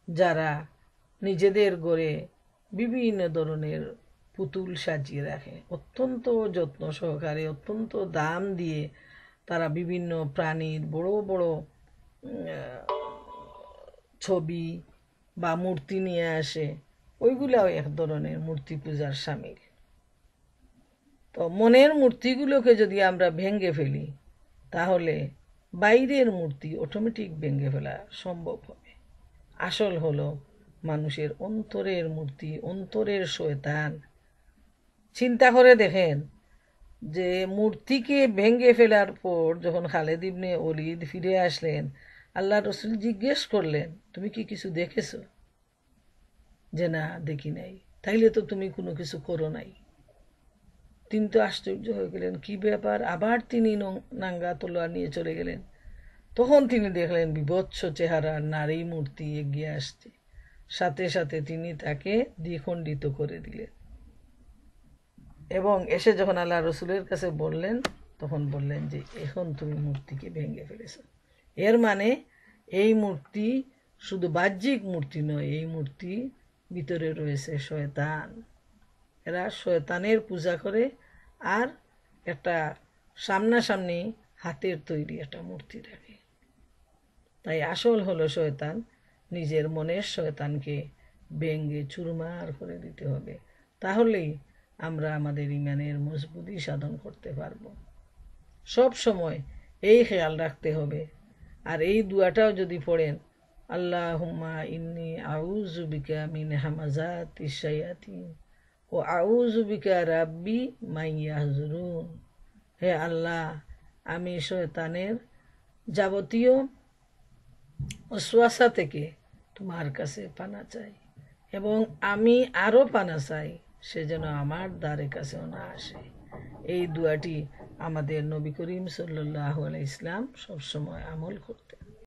যারা নিজেদের ঘরে বিভিন্ন ধরনের পুতুল সাজিয়ে রাখে, অত্যন্ত যত্ন সহকারে, অত্যন্ত দাম দিয়ে তারা বিভিন্ন প্রাণীর বড় বড় ছবি বা মূর্তি নিয়ে আসে। ওইগুলাও এক ধরনের মূর্তি পূজার শামিল। তো মনের মূর্তিগুলোকে যদি আমরা ভেঙে ফেলি, তাহলে বাইরের মূর্তি অটোমেটিক ভেঙে ফেলা সম্ভব হবে। আসল হলো মানুষের অন্তরের মূর্তি, অন্তরের শয়তান। চিন্তা করে দেখেন যে মূর্তিকে ভেঙে ফেলার পর যখন খালেদ ইবনে ওলীদ ফিরে আসলেন, আল্লাহ রসুল জিজ্ঞেস করলেন, তুমি কি কিছু দেখেছ? যে না, দেখি নাই। তাইলে তো তুমি কোনো কিছু করো নাই। তিনি তো আশ্চর্য হয়ে গেলেন, কি ব্যাপার? আবার তিনি নাঙ্গা তলোয়ার নিয়ে চলে গেলেন। তখন তিনি দেখলেন বিভৎস চেহারার নারী মূর্তি এগিয়ে আসছে। সাথে সাথে তিনি তাকে দ্বিখণ্ডিত করে দিলেন এবং এসে যখন আল্লাহ রসুলের কাছে বললেন, তখন বললেন যে এখন তুমি মূর্তিকে ভেঙে ফেলেছ। এর মানে এই মূর্তি শুধু বাহ্যিক মূর্তি নয়, এই মূর্তি ভিতরে রয়েছে শয়তান। এরা শয়তানের পূজা করে আর একটা সামনাসামনি হাতের তৈরি একটা মূর্তি রাখে। তাই আসল হলো শয়তান, নিজের মনের শয়তানকে ভেঙে চুরমার করে দিতে হবে। তাহলেই আমরা আমাদের ইমানের মজবুতি সাধন করতে পারব। সব সময় এই খেয়াল রাখতে হবে। আর এই দুয়াটাও যদি পড়েন, আল্লাহুম্মা ইন্নী আউযু বিকা মিন হামাযাতিশ শায়াতিন ও আউযু বিকা রাব্বি মান ইয়াহজুরুন, হে আল্লাহ, আমি শয়তানের যাবতীয় ওয়াসওয়াসা থেকে তোমার কাছে পানা চাই, এবং আমি আরও পানা চাই সে যেন আমার দ্বারে কাছেও না আসে। এই দুয়াটি আমাদের নবী করিম সাল্লাল্লাহু আলাইহি ইসলাম সবসময় আমল করতেন।